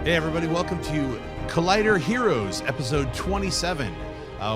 Hey everybody, welcome to Collider Heroes, episode 27,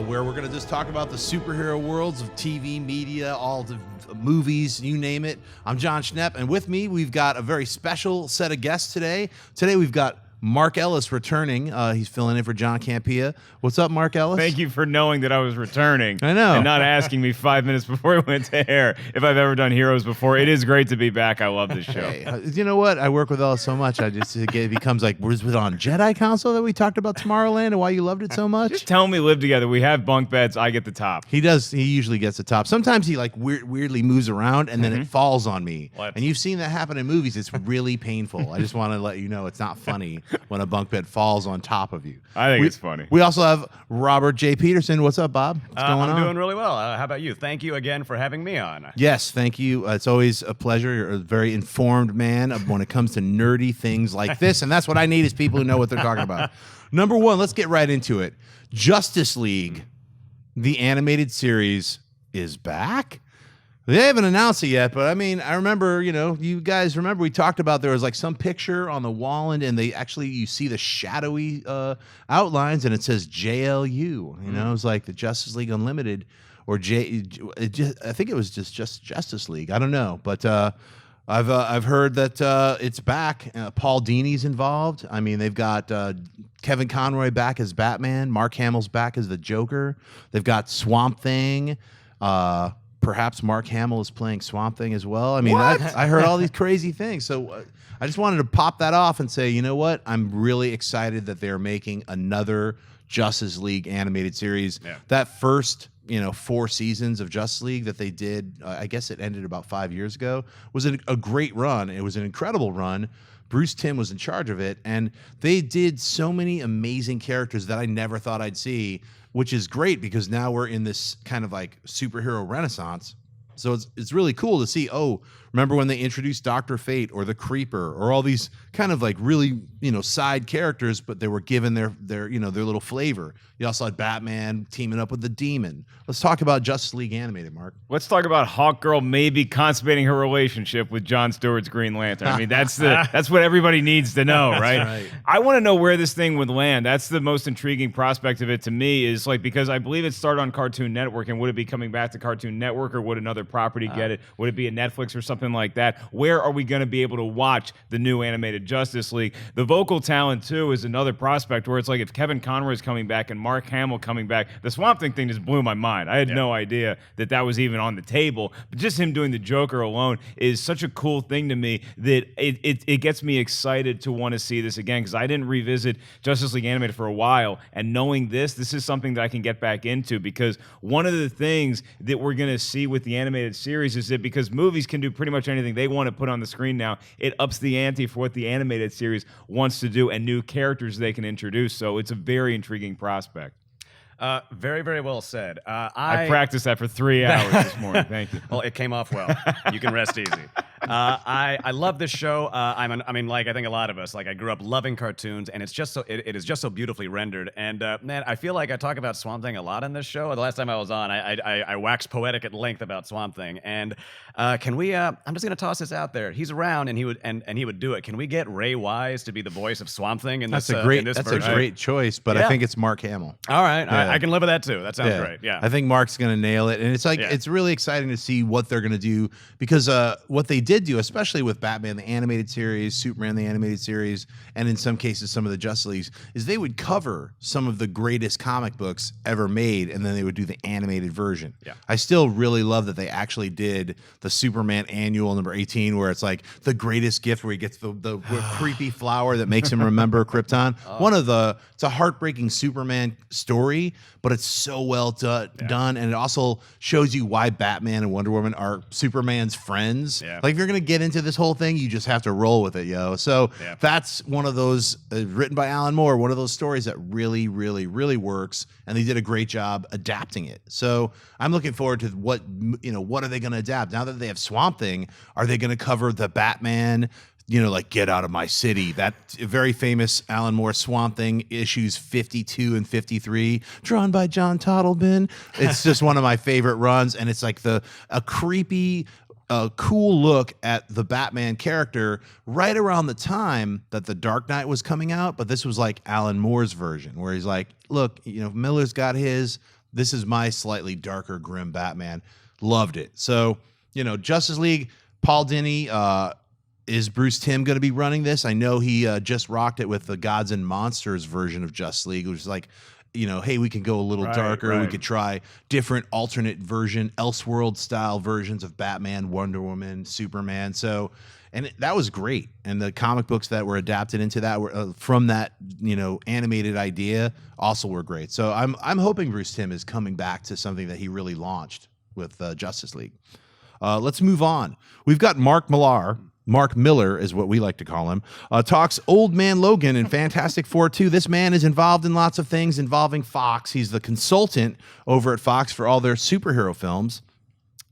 where we're going to just talk about the superhero worlds of TV, media, all the movies, you name it. I'm Jon Schnepp, and with me, we've got a very special set of guests today. Today, we've got Mark Ellis returning. He's filling in for John Campea. What's up, Mark Ellis? Thank you for knowing that I was returning. I know. And not asking me 5 minutes before we went to air if I've ever done Heroes before. It is great to be back. I love this show. Hey, you know what? I work with Ellis so much. It becomes like, was it on Jedi Council that we talked about Tomorrowland and why you loved it so much? Just tell me we live together. We have bunk beds. I get the top. He does. He usually gets the top. Sometimes he like weirdly moves around and then it falls on me. What? And you've seen that happen in movies. It's really painful. I just want to let you know it's not funny when a bunk bed falls on top of you. I think it's funny. We also have Robert J. Peterson. What's up, Bob? What's going on? I'm doing really well. How about you? Thank you again for having me on. Yes, thank you. It's always a pleasure. You're a very informed man when it comes to nerdy things like this, and that's what I need is people who know what they're talking about. Number one, let's get right into it. Justice League, the animated series, is back. They haven't announced it yet, but I mean, I remember, you guys remember we talked about there was like some picture on the wall and you see the shadowy outlines and it says JLU. It was like the Justice League Unlimited or I think it was just Justice League. I don't know, but I've heard that it's back. Paul Dini's involved. I mean, they've got Kevin Conroy back as Batman. Mark Hamill's back as the Joker. They've got Swamp Thing. Perhaps Mark Hamill is playing Swamp Thing as well. I mean, I heard all these crazy things. So I just wanted to pop that off and say, you know what? I'm really excited that they're making another Justice League animated series. Yeah. That first, 4 seasons of Justice League that they did, I guess it ended about 5 years ago, was a great run. It was an incredible run. Bruce Timm was in charge of it, and they did so many amazing characters that I never thought I'd see, which is great because now we're in this kind of like superhero renaissance. So it's really cool to see, remember when they introduced Dr. Fate or the Creeper or all these kind of like really, side characters, but they were given their little flavor. You also had Batman teaming up with the Demon. Let's talk about Justice League Animated, Mark. Let's talk about Hawkgirl maybe consummating her relationship with Jon Stewart's Green Lantern. I mean, that's what everybody needs to know, right? I want to know where this thing would land. That's the most intriguing prospect of it to me is like, because I believe it started on Cartoon Network, and would it be coming back to Cartoon Network or would another property get it? Would it be a Netflix or something like that? Where are we going to be able to watch the new animated Justice League? The vocal talent, too, is another prospect where it's like if Kevin Conroy is coming back and Mark Hamill coming back, the Swamp Thing just blew my mind. I had no idea that was even on the table. But just him doing the Joker alone is such a cool thing to me that it gets me excited to want to see this again because I didn't revisit Justice League Animated for a while. And knowing this is something that I can get back into because one of the things that we're going to see with the animated series is that because movies can do pretty much anything they want to put on the screen now, it ups the ante for what the animated series wants to do and new characters they can introduce. So it's a very intriguing prospect. Very, very well said. I practiced that for 3 hours this morning. Thank you. Well, it came off well. You can rest easy. I love this show. I think a lot of us, like I grew up loving cartoons, and it's just so it is just so beautifully rendered. And man, I feel like I talk about Swamp Thing a lot in this show. The last time I was on, I waxed poetic at length about Swamp Thing. And can we? I'm just gonna toss this out there. He's around, and he would do it. Can we get Ray Wise to be the voice of Swamp Thing in this? That's version? a great choice, but I think it's Mark Hamill. All right, I can live with that too. That sounds great. Yeah, I think Mark's gonna nail it, and it's like it's really exciting to see what they're gonna do because what they did do, especially with Batman the animated series, Superman the animated series, and in some cases some of the Justice Leagues, is they would cover some of the greatest comic books ever made, and then they would do the animated version. Yeah, I still really love that they actually did the Superman annual number 18, where it's like the greatest gift, where he gets the creepy flower that makes him remember Krypton. It's a heartbreaking Superman story, but it's so well done, and it also shows you why Batman and Wonder Woman are Superman's friends. Yeah. Like if you're gonna get into this whole thing, you just have to roll with it, yo. So that's one of those written by Alan Moore, one of those stories that really, really, really works, and they did a great job adapting it. So I'm looking forward to what are they gonna adapt now that they have Swamp Thing? Are they gonna cover the Batman? Like Get Out of My City, that very famous Alan Moore Swamp Thing issues 52 and 53, drawn by John Toddleben. It's just one of my favorite runs, and it's like a creepy a cool look at the Batman character right around the time that The Dark Knight was coming out, but this was like Alan Moore's version, where he's like, look, Miller's got his, this is my slightly darker, grim Batman. Loved it. So, Justice League, Paul Dini, is Bruce Timm going to be running this? I know he just rocked it with the Gods and Monsters version of Justice League, which is like, hey, we can go a little darker. Right. We could try different alternate version, Elseworld style versions of Batman, Wonder Woman, Superman. So, and that was great. And the comic books that were adapted into that were from that, animated idea also were great. So I'm hoping Bruce Timm is coming back to something that he really launched with Justice League. Let's move on. We've got Mark Miller is what we like to call him, talks Old Man Logan in Fantastic Four 2. This man is involved in lots of things involving Fox. He's the consultant over at Fox for all their superhero films.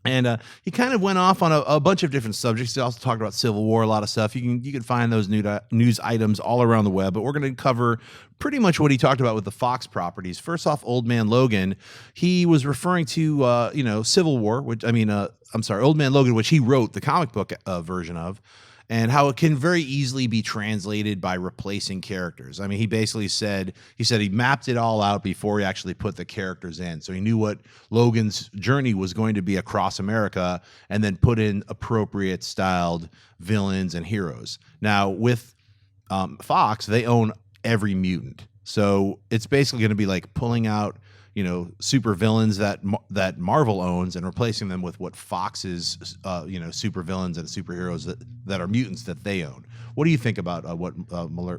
And he kind of went off on a bunch of different subjects. He also talked about Civil War, a lot of stuff. You can find those news items all around the web, but we're going to cover pretty much what he talked about with the Fox properties. First off, Old Man Logan, he was referring to Civil War, Old Man Logan, which he wrote the comic book version of, and how it can very easily be translated by replacing characters. I mean, he basically said he mapped it all out before he actually put the characters in. So he knew what Logan's journey was going to be across America and then put in appropriate styled villains and heroes. Now, with Fox, they own every mutant. So it's basically going to be like pulling out super villains that Marvel owns and replacing them with what Fox's super villains and superheroes that are mutants that they own. What do you think about what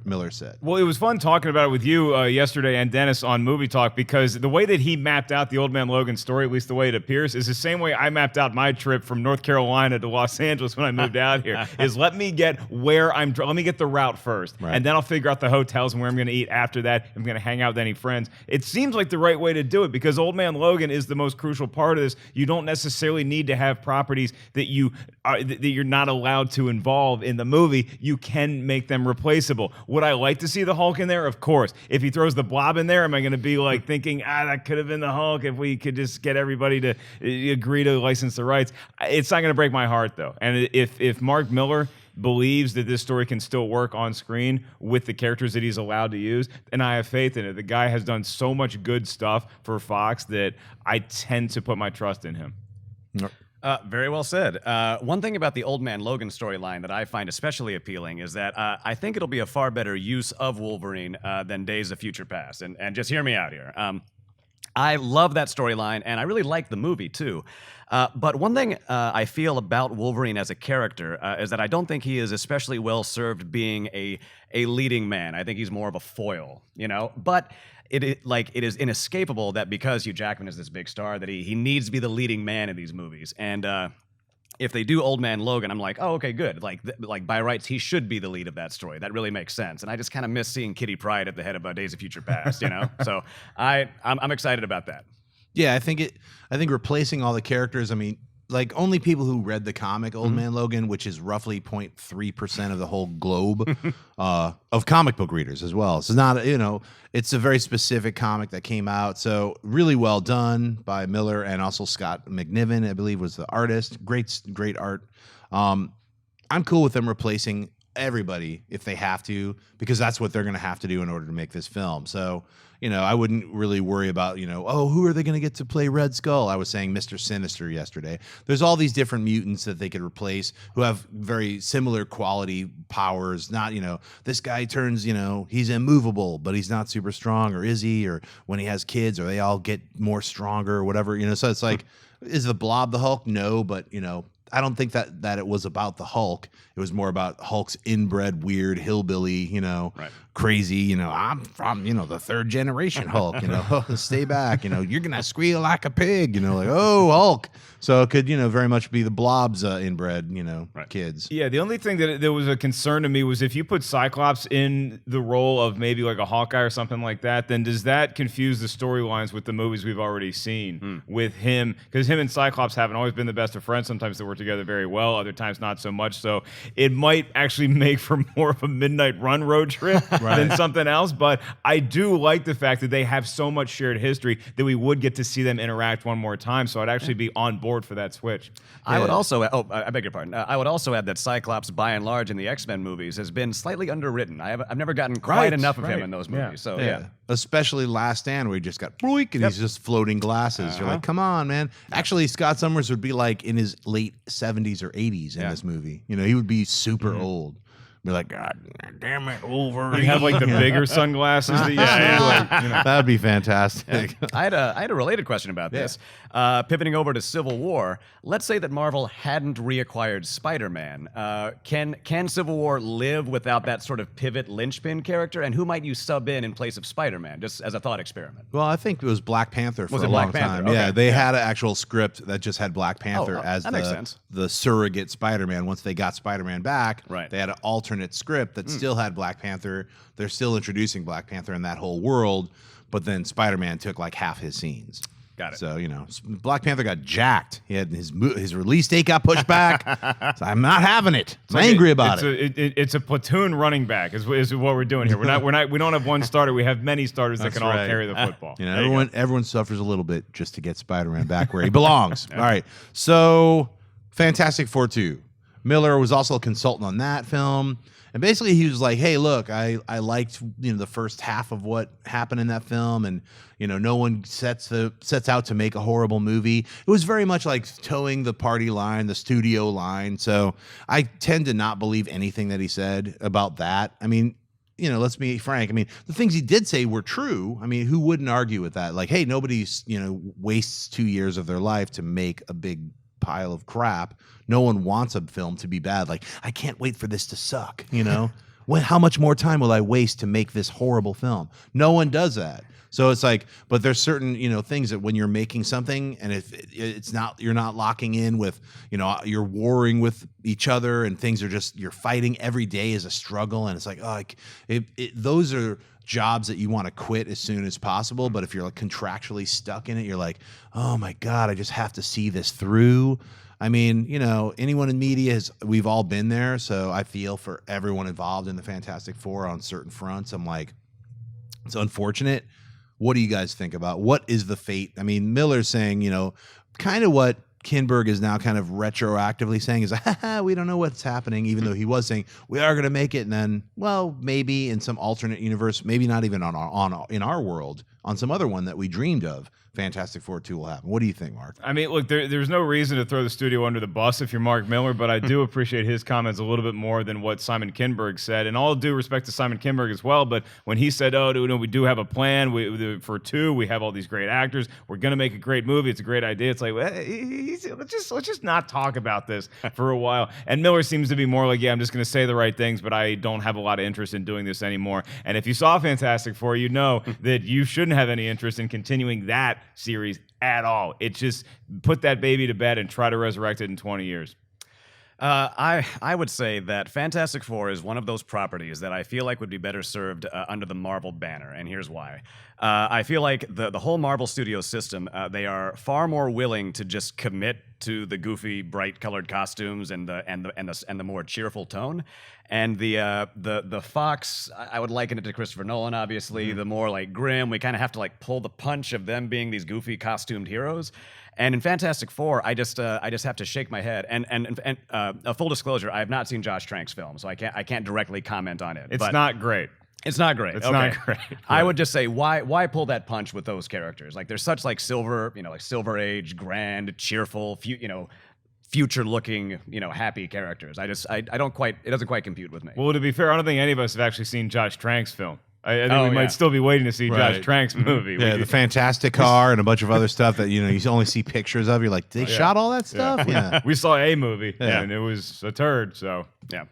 Miller said? Well, it was fun talking about it with you yesterday and Dennis on Movie Talk, because the way that he mapped out the Old Man Logan story, at least the way it appears, is the same way I mapped out my trip from North Carolina to Los Angeles when I moved out here. Is let me get the route first, right, and then I'll figure out the hotels and where I'm going to eat after that. I'm going to hang out with any friends. It seems like the right way to do it, because Old Man Logan is the most crucial part of this. You don't necessarily need to have properties that you're not allowed to involve in the movie. You can make them replaceable. Would I like to see the Hulk in there? Of course. If he throws the Blob in there, am I going to be like thinking, that could have been the Hulk if we could just get everybody to agree to license the rights? It's not going to break my heart, though. And if Mark Miller believes that this story can still work on screen with the characters that he's allowed to use, and I have faith in it. The guy has done so much good stuff for Fox that I tend to put my trust in him. Yep. Very well said. One thing about the Old Man Logan storyline that I find especially appealing is that I think it'll be a far better use of Wolverine than Days of Future Past. And just hear me out here. I love that storyline, and I really like the movie, too. But one thing I feel about Wolverine as a character is that I don't think he is especially well served being a leading man. I think he's more of a foil, But it is inescapable that because Hugh Jackman is this big star, that he needs to be the leading man in these movies. And if they do Old Man Logan, I'm like, oh, okay, good. Like by rights, he should be the lead of that story. That really makes sense. And I just kind of miss seeing Kitty Pryde at the head of Days of Future Past, So I'm excited about that. Yeah, I think replacing all the characters, only people who read the comic Old Man Logan, which is roughly 0.3% of the whole globe of comic book readers as well. So not, it's a very specific comic that came out. So really well done by Miller, and also Scott McNiven, I believe, was the artist. Great art. I'm cool with them replacing everybody if they have to, because that's what they're going to have to do in order to make this film. So, I wouldn't really worry about, who are they going to get to play Red Skull? I was saying Mr. Sinister yesterday. There's all these different mutants that they could replace who have very similar quality powers. Not, this guy turns, he's immovable, but he's not super strong, or is he? Or when he has kids, or they all get more stronger or whatever, So it's like, is the Blob the Hulk? No, but, I don't think that it was about the Hulk. It was more about Hulk's inbred, weird, hillbilly, right, crazy, I'm from, the third generation Hulk, stay back, you're going to squeal like a pig, like, oh, Hulk. So it could, very much be the Blob's inbred, right, kids. Yeah, the only thing that was a concern to me was if you put Cyclops in the role of maybe like a Hawkeye or something like that, then does that confuse the storylines with the movies we've already seen with him? Because him and Cyclops haven't always been the best of friends. Sometimes they work together very well. Other times, not so much. So it might actually make for more of a midnight run road trip than something else. But I do like the fact that they have so much shared history that we would get to see them interact one more time. So I'd actually be on board for that switch. I would also, I beg your pardon. I would also add that Cyclops, by and large, in the X-Men movies, has been slightly underwritten. I've never gotten quite enough of him in those movies. So yeah. Especially Last Stand, where he just got boink and he's just floating glasses. You're like, come on, man. Actually, Scott Summers would be like in his late 70s or 80s in this movie. You know, he would be super old. Be like, God damn it, over. You have like the bigger sunglasses that you see. Like, you know. That would be fantastic. I had a related question about this. Pivoting over to Civil War, let's say that Marvel hadn't reacquired Spider-Man. Can Civil War live without that sort of pivot linchpin character? And who might you sub in place of Spider-Man, just as a thought experiment? Well, I think it was Black Panther for Was a it long Black Panther? time. Okay. Yeah, they had an actual script that just had Black Panther as that makes sense. the surrogate Spider-Man. Once they got Spider-Man back, they had an alternate script that still had Black Panther. They're still introducing Black Panther in that whole world, but then Spider-Man took like half his scenes. Got it. So, you know, Black Panther got jacked. He had his release date got pushed back. So I'm not having it. I'm angry about it. It's a platoon running back is what we're doing here. We don't have one starter. We have many starters that can all carry the football. You know, everyone suffers a little bit just to get Spider-Man back where he belongs. All right. So, Fantastic Four 2. Millar was also a consultant on that film. And basically he was like, hey, look, I liked, you know, the first half of what happened in that film, and, you know, no one sets out to make a horrible movie. It was very much like towing the party line, the studio line. So I tend to not believe anything that he said about that. I mean, you know, let's be frank. I mean, the things he did say were true. I mean, who wouldn't argue with that? Like, hey, nobody's, you know, wastes 2 years of their life to make a big pile of crap. No one wants a film to be bad. Like, I can't wait for this to suck, you know? How much more time will I waste to make this horrible film? No one does that. So it's like, but there's certain, you know, things that when you're making something and if it's not, you're not locking in with, you know, you're warring with each other and things are just, you're fighting every day is a struggle. And it's like, oh, those are jobs that you want to quit as soon as possible. But if you're like contractually stuck in it, you're like, oh my God, I just have to see this through. I mean, you know, anyone in media we've all been there. So I feel for everyone involved in the Fantastic Four on certain fronts. I'm like, it's unfortunate. What do you guys think about what is the fate? I mean, Miller's saying, you know, kind of what Kinberg is now kind of retroactively saying is, we don't know what's happening, even though he was saying we are going to make it. And then, well, maybe in some alternate universe, maybe not even in our world, on some other one that we dreamed of, Fantastic Four 2 will happen. What do you think, Mark? I mean, look, there's no reason to throw the studio under the bus if you're Mark Millar, but I do appreciate his comments a little bit more than what Simon Kinberg said. And all due respect to Simon Kinberg as well, but when he said, oh, no, we do have a plan for 2, we have all these great actors, we're going to make a great movie, it's a great idea. It's like, well, let's just not talk about this for a while. And Millar seems to be more like, yeah, I'm just going to say the right things, but I don't have a lot of interest in doing this anymore. And if you saw Fantastic Four, you know that you shouldn't have any interest in continuing that series at all. It just put that baby to bed and try to resurrect it in 20 years. I would say that Fantastic Four is one of those properties that I feel like would be better served under the Marvel banner, and here's why. I feel like the whole Marvel Studios system, they are far more willing to just commit to the goofy, bright-colored costumes and the more cheerful tone. And the Fox, I would liken it to Christopher Nolan, obviously. The more like grim, we kind of have to like pull the punch of them being these goofy costumed heroes. And in Fantastic Four, I just have to shake my head. And a full disclosure, I have not seen Josh Trank's film, so I can't directly comment on it. It's not great. It's not great. It's not great. I would just say, why pull that punch with those characters? Like they're such like Silver Age, grand, cheerful, future-looking, happy characters. I don't quite. It doesn't quite compute with me. Well, to be fair, I don't think any of us have actually seen Josh Trank's film. I think we might still be waiting to see Josh Trank's movie. Yeah, the Fantastic Car and a bunch of other stuff that you only see pictures of. You're like, they shot all that stuff? Yeah. We saw a movie, and it was a turd, so yeah.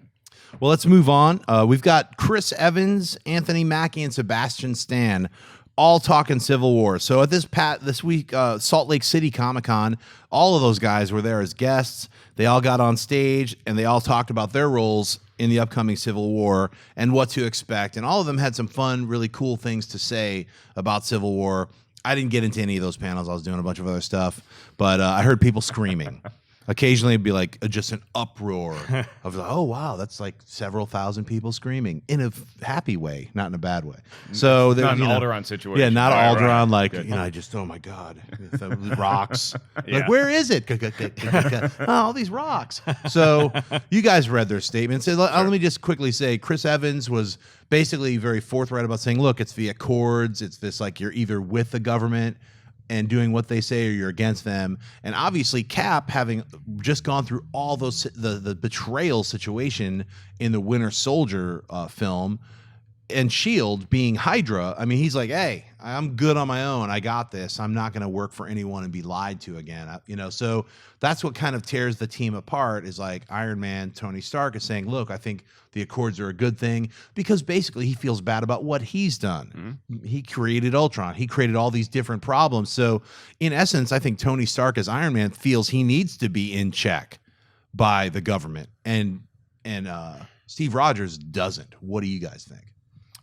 Well, let's move on. We've got Chris Evans, Anthony Mackie, and Sebastian Stan all talking Civil War. So at this week, Salt Lake City Comic-Con, all of those guys were there as guests. They all got on stage, and they all talked about their roles in the upcoming Civil War and what to expect. And all of them had some fun, really cool things to say about Civil War. I didn't get into any of those panels. I was doing a bunch of other stuff, but I heard people screaming. Occasionally it'd be like just an uproar of like, oh wow, that's like several thousand people screaming in a happy way, not in a bad way. So Not an you know, Alderaan situation. Yeah, not Right, Alderaan. right. Like Good. you know, I just oh my god, the rocks. Yeah. Like where is it? Oh, all these rocks. So you guys read their statements. And let me just quickly say, Chris Evans was basically very forthright about saying, look, it's the Accords. It's this like you're either with the government and doing what they say or you're against them. And obviously Cap, having just gone through all those the betrayal situation in the Winter Soldier film, and Shield being Hydra, I mean, he's like, hey, I'm good on my own. I got this. I'm not going to work for anyone and be lied to again. You know, so that's what kind of tears the team apart is like Iron Man, Tony Stark is saying, look, I think the Accords are a good thing because basically he feels bad about what he's done. Mm-hmm. He created Ultron. He created all these different problems. So in essence, I think Tony Stark as Iron Man feels he needs to be in check by the government. And Steve Rogers doesn't. What do you guys think?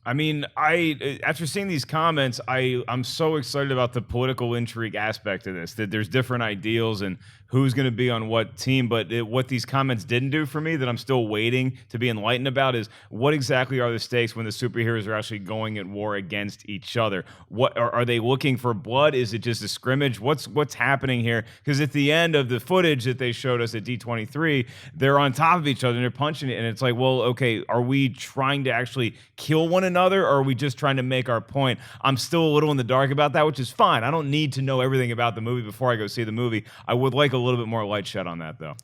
I mean, after seeing these comments, I'm so excited about the political intrigue aspect of this, that there's different ideals and who's going to be on what team. But what these comments didn't do for me that I'm still waiting to be enlightened about is what exactly are the stakes when the superheroes are actually going at war against each other? What are they looking for blood? Is it just a scrimmage? What's happening here? Because at the end of the footage that they showed us at D23, they're on top of each other and they're punching it. And it's like, well, okay, are we trying to actually kill one another or are we just trying to make our point? I'm still a little in the dark about that, which is fine. I don't need to know everything about the movie before I go see the movie. I would like a little bit more light shed on that, though.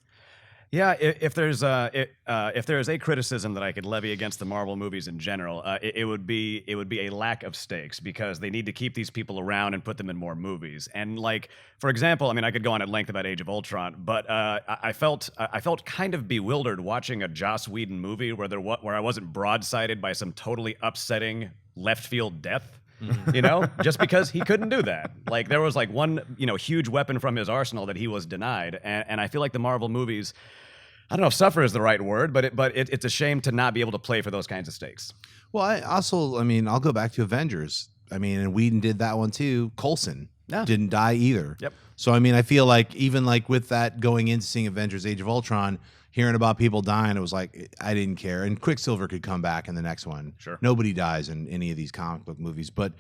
Yeah, if there is a criticism that I could levy against the Marvel movies in general, it would be a lack of stakes because they need to keep these people around and put them in more movies. And like, for example, I mean, I could go on at length about Age of Ultron, but I felt kind of bewildered watching a Joss Whedon movie where I wasn't broadsided by some totally upsetting left field death. You know, just because he couldn't do that. Like there was like one, huge weapon from his arsenal that he was denied. And I feel like the Marvel movies, I don't know if suffer is the right word, but it's a shame to not be able to play for those kinds of stakes. Well, I'll go back to Avengers. I mean, and Whedon did that one too. Coulson didn't die either. Yep. So, I mean, I feel like even like with that going into seeing Avengers Age of Ultron, hearing about people dying, it was like, I didn't care. And Quicksilver could come back in the next one. Sure. Nobody dies in any of these comic book movies. But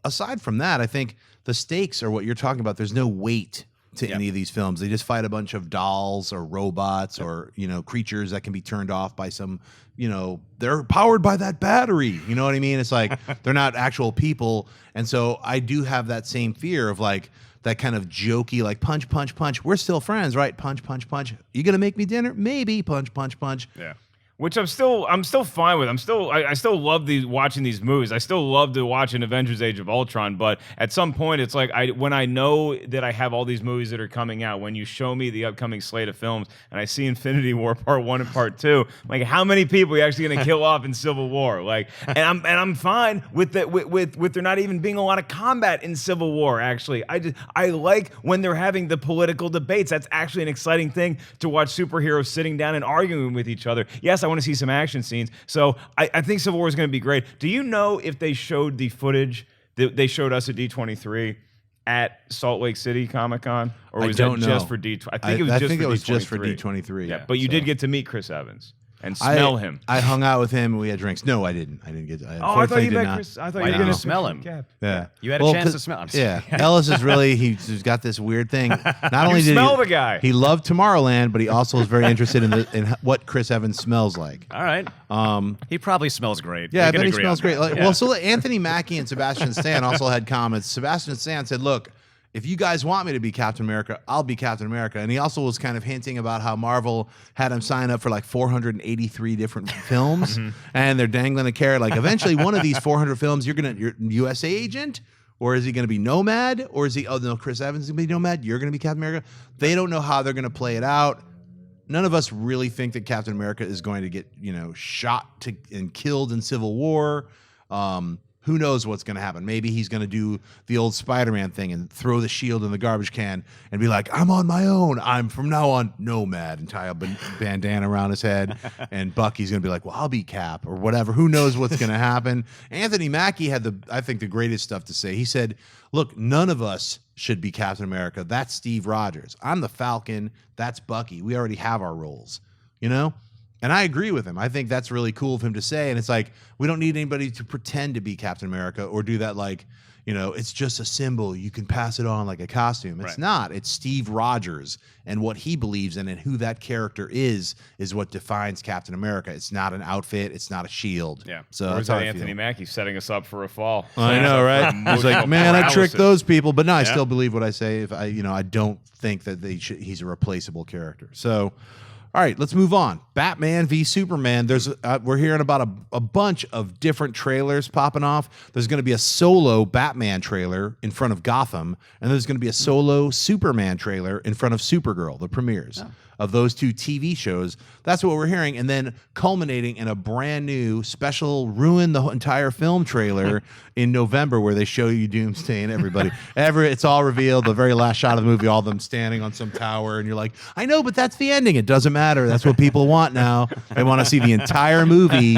aside from that, I think the stakes are what you're talking about. There's no weight to any of these films. They just fight a bunch of dolls or robots or, creatures that can be turned off by some, they're powered by that battery. You know what I mean? It's like they're not actual people. And so I do have that same fear of like, that kind of jokey, like punch, punch, punch. We're still friends, right? Punch, punch, punch. You gonna make me dinner? Maybe. Punch, punch, punch. Yeah. Which I'm still fine with. I still love watching these movies. I still love to watch an Avengers Age of Ultron, but at some point it's like when I know that I have all these movies that are coming out, when you show me the upcoming slate of films and I see Infinity War Part 1 and Part 2, like how many people are you actually gonna kill off in Civil War? Like and I'm fine with that with there not even being a lot of combat in Civil War, actually. I like when they're having the political debates. That's actually an exciting thing to watch superheroes sitting down and arguing with each other. Yes, I want to see some action scenes. So I think Civil War is going to be great. Do you know if they showed the footage that they showed us at D23 at Salt Lake City Comic-Con? Or was that just for D23? I think it was just for D23. Yeah, but you did get to meet Chris Evans and smell him. I hung out with him and we had drinks. No, I didn't. I didn't get to. I thought you met Chris. I thought you were going to smell him. Yeah. You had a chance to smell him. Yeah. Ellis is really, he's got this weird thing. Not only did smell the guy. He loved Tomorrowland, but he also was very interested in what Chris Evans smells like. All right. He probably smells great. Yeah, I bet he smells great. Well, so Anthony Mackie and Sebastian Stan also had comments. Sebastian Stan said, look, if you guys want me to be Captain America, I'll be Captain America. And he also was kind of hinting about how Marvel had him sign up for like 483 different films, and they're dangling a carrot. Like eventually, one of these 400 films, you're USA agent, or is he going to be Nomad, or is he? Oh no, Chris Evans is going to be Nomad. You're going to be Captain America. They don't know how they're going to play it out. None of us really think that Captain America is going to get shot and killed in Civil War. Who knows what's going to happen? Maybe he's going to do the old Spider-Man thing and throw the shield in the garbage can and be like, I'm on my own. I'm from now on Nomad, and tie a bandana around his head. And Bucky's going to be like, well, I'll be Cap or whatever. Who knows what's going to happen? Anthony Mackie had I think the greatest stuff to say. He said, look, none of us should be Captain America. That's Steve Rogers. I'm the Falcon. That's Bucky. We already have our roles, you know? And I agree with him. I think that's really cool of him to say. And it's like, we don't need anybody to pretend to be Captain America or do that like, you know, it's just a symbol. You can pass it on like a costume. It's not. It's Steve Rogers and what he believes in and who that character is what defines Captain America. It's not an outfit. It's not a shield. Yeah. So Where's that's how that I Anthony feel. Mackie setting us up for a fall? I know, right? He's like, man, I tricked those people, but no, I still believe what I say. If I don't think that he's a replaceable character. So. All right, let's move on. Batman v Superman. We're hearing about a bunch of different trailers popping off. There's going to be a solo Batman trailer in front of Gotham, and there's going to be a solo Superman trailer in front of Supergirl, the premieres of those two TV shows. That's what we're hearing, and then culminating in a brand new special ruin the entire film trailer in November where they show you Doomsday and everybody. It's all revealed. The very last shot of the movie, all of them standing on some tower, and you're like, I know, but that's the ending. It doesn't matter. That's what people want now. They want to see the entire movie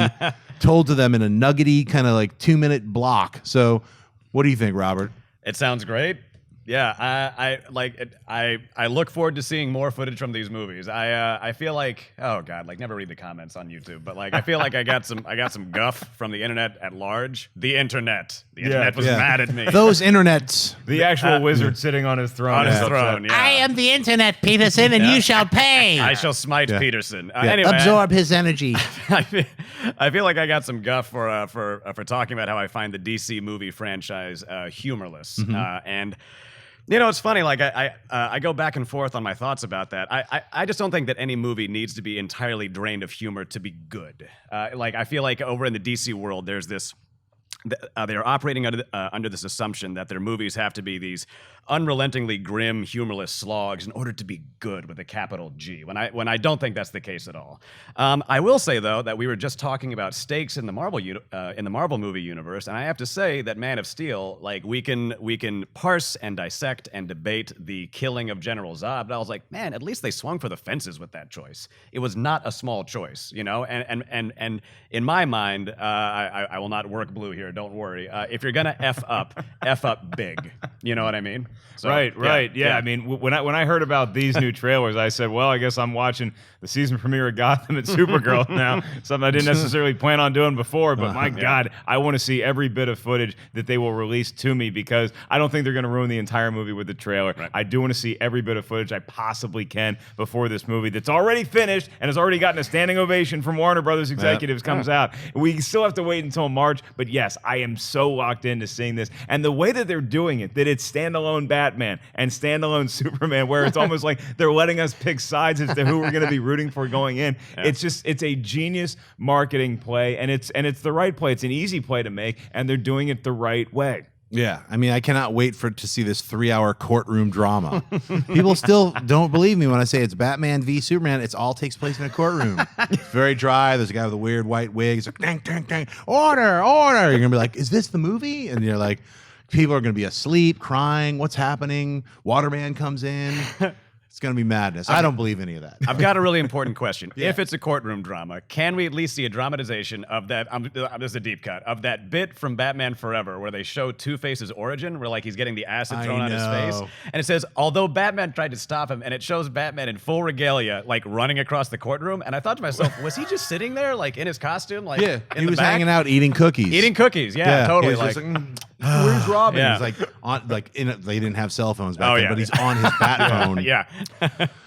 told to them in a nuggety kind of like 2-minute block. So what do you think, Robert? It sounds great. Yeah, I like it. I look forward to seeing more footage from these movies. I feel like, oh god, like never read the comments on YouTube, but like I feel like I got some guff from the internet at large. The internet was mad at me. Those internets. The actual wizard sitting on his throne. Yeah. I am the internet, Peterson, and you shall pay. I shall smite Peterson. Anyway, Absorb his energy. I feel like I got some guff for talking about how I find the DC movie franchise humorless, and. You know, it's funny, like, I go back and forth on my thoughts about that. I just don't think that any movie needs to be entirely drained of humor to be good. Like, I feel like over in the DC world, there's this... they're operating under this assumption that their movies have to be these unrelentingly grim, humorless slogs in order to be good with a capital G. When I don't think that's the case at all. I will say though that we were just talking about stakes in the Marvel movie universe, and I have to say that Man of Steel, like we can parse and dissect and debate the killing of General Zod, but I was like, man, at least they swung for the fences with that choice. It was not a small choice, you know. And in my mind, I will not work blue here. Don't worry. If you're gonna f up big. You know what I mean? So, right. Yeah. I mean, when I heard about these new trailers, I said, well, I guess I'm watching the season premiere of Gotham and Supergirl now. Something I didn't necessarily plan on doing before, but my God, I want to see every bit of footage that they will release to me because I don't think they're going to ruin the entire movie with the trailer. Right. I do want to see every bit of footage I possibly can before this movie that's already finished and has already gotten a standing ovation from Warner Brothers executives comes out. We still have to wait until March, but yes, I am so locked into seeing this. And the way that they're doing it, that it's standalone Batman and standalone Superman, where it's almost like they're letting us pick sides as to who we're going to be rooting for going in. Yeah. It's a genius marketing play, and it's the right play. It's an easy play to make, and they're doing it the right way. Yeah, I mean, I cannot wait to see this 3-hour courtroom drama. People still don't believe me when I say it's Batman v Superman. It all takes place in a courtroom. It's very dry. There's a guy with a weird white wig. He's like, dang, dang, dang, order, order. You're gonna be like, is this the movie? And you're like, people are gonna be asleep, crying. What's happening? Waterman comes in. It's going to be madness. I don't believe any of that. I've got a really important question. If it's a courtroom drama, can we at least see a dramatization of that? This is a deep cut of that bit from Batman Forever where they show Two-Face's origin, where like he's getting the acid thrown on his face, and it says, although Batman tried to stop him, and it shows Batman in full regalia, like running across the courtroom, and I thought to myself, was he just sitting there, like in his costume, like he was hanging out eating cookies. Eating cookies, totally. Like, where's Robin? Yeah. He's like on, like they didn't have cell phones back then, but he's on his bat phone. Yeah.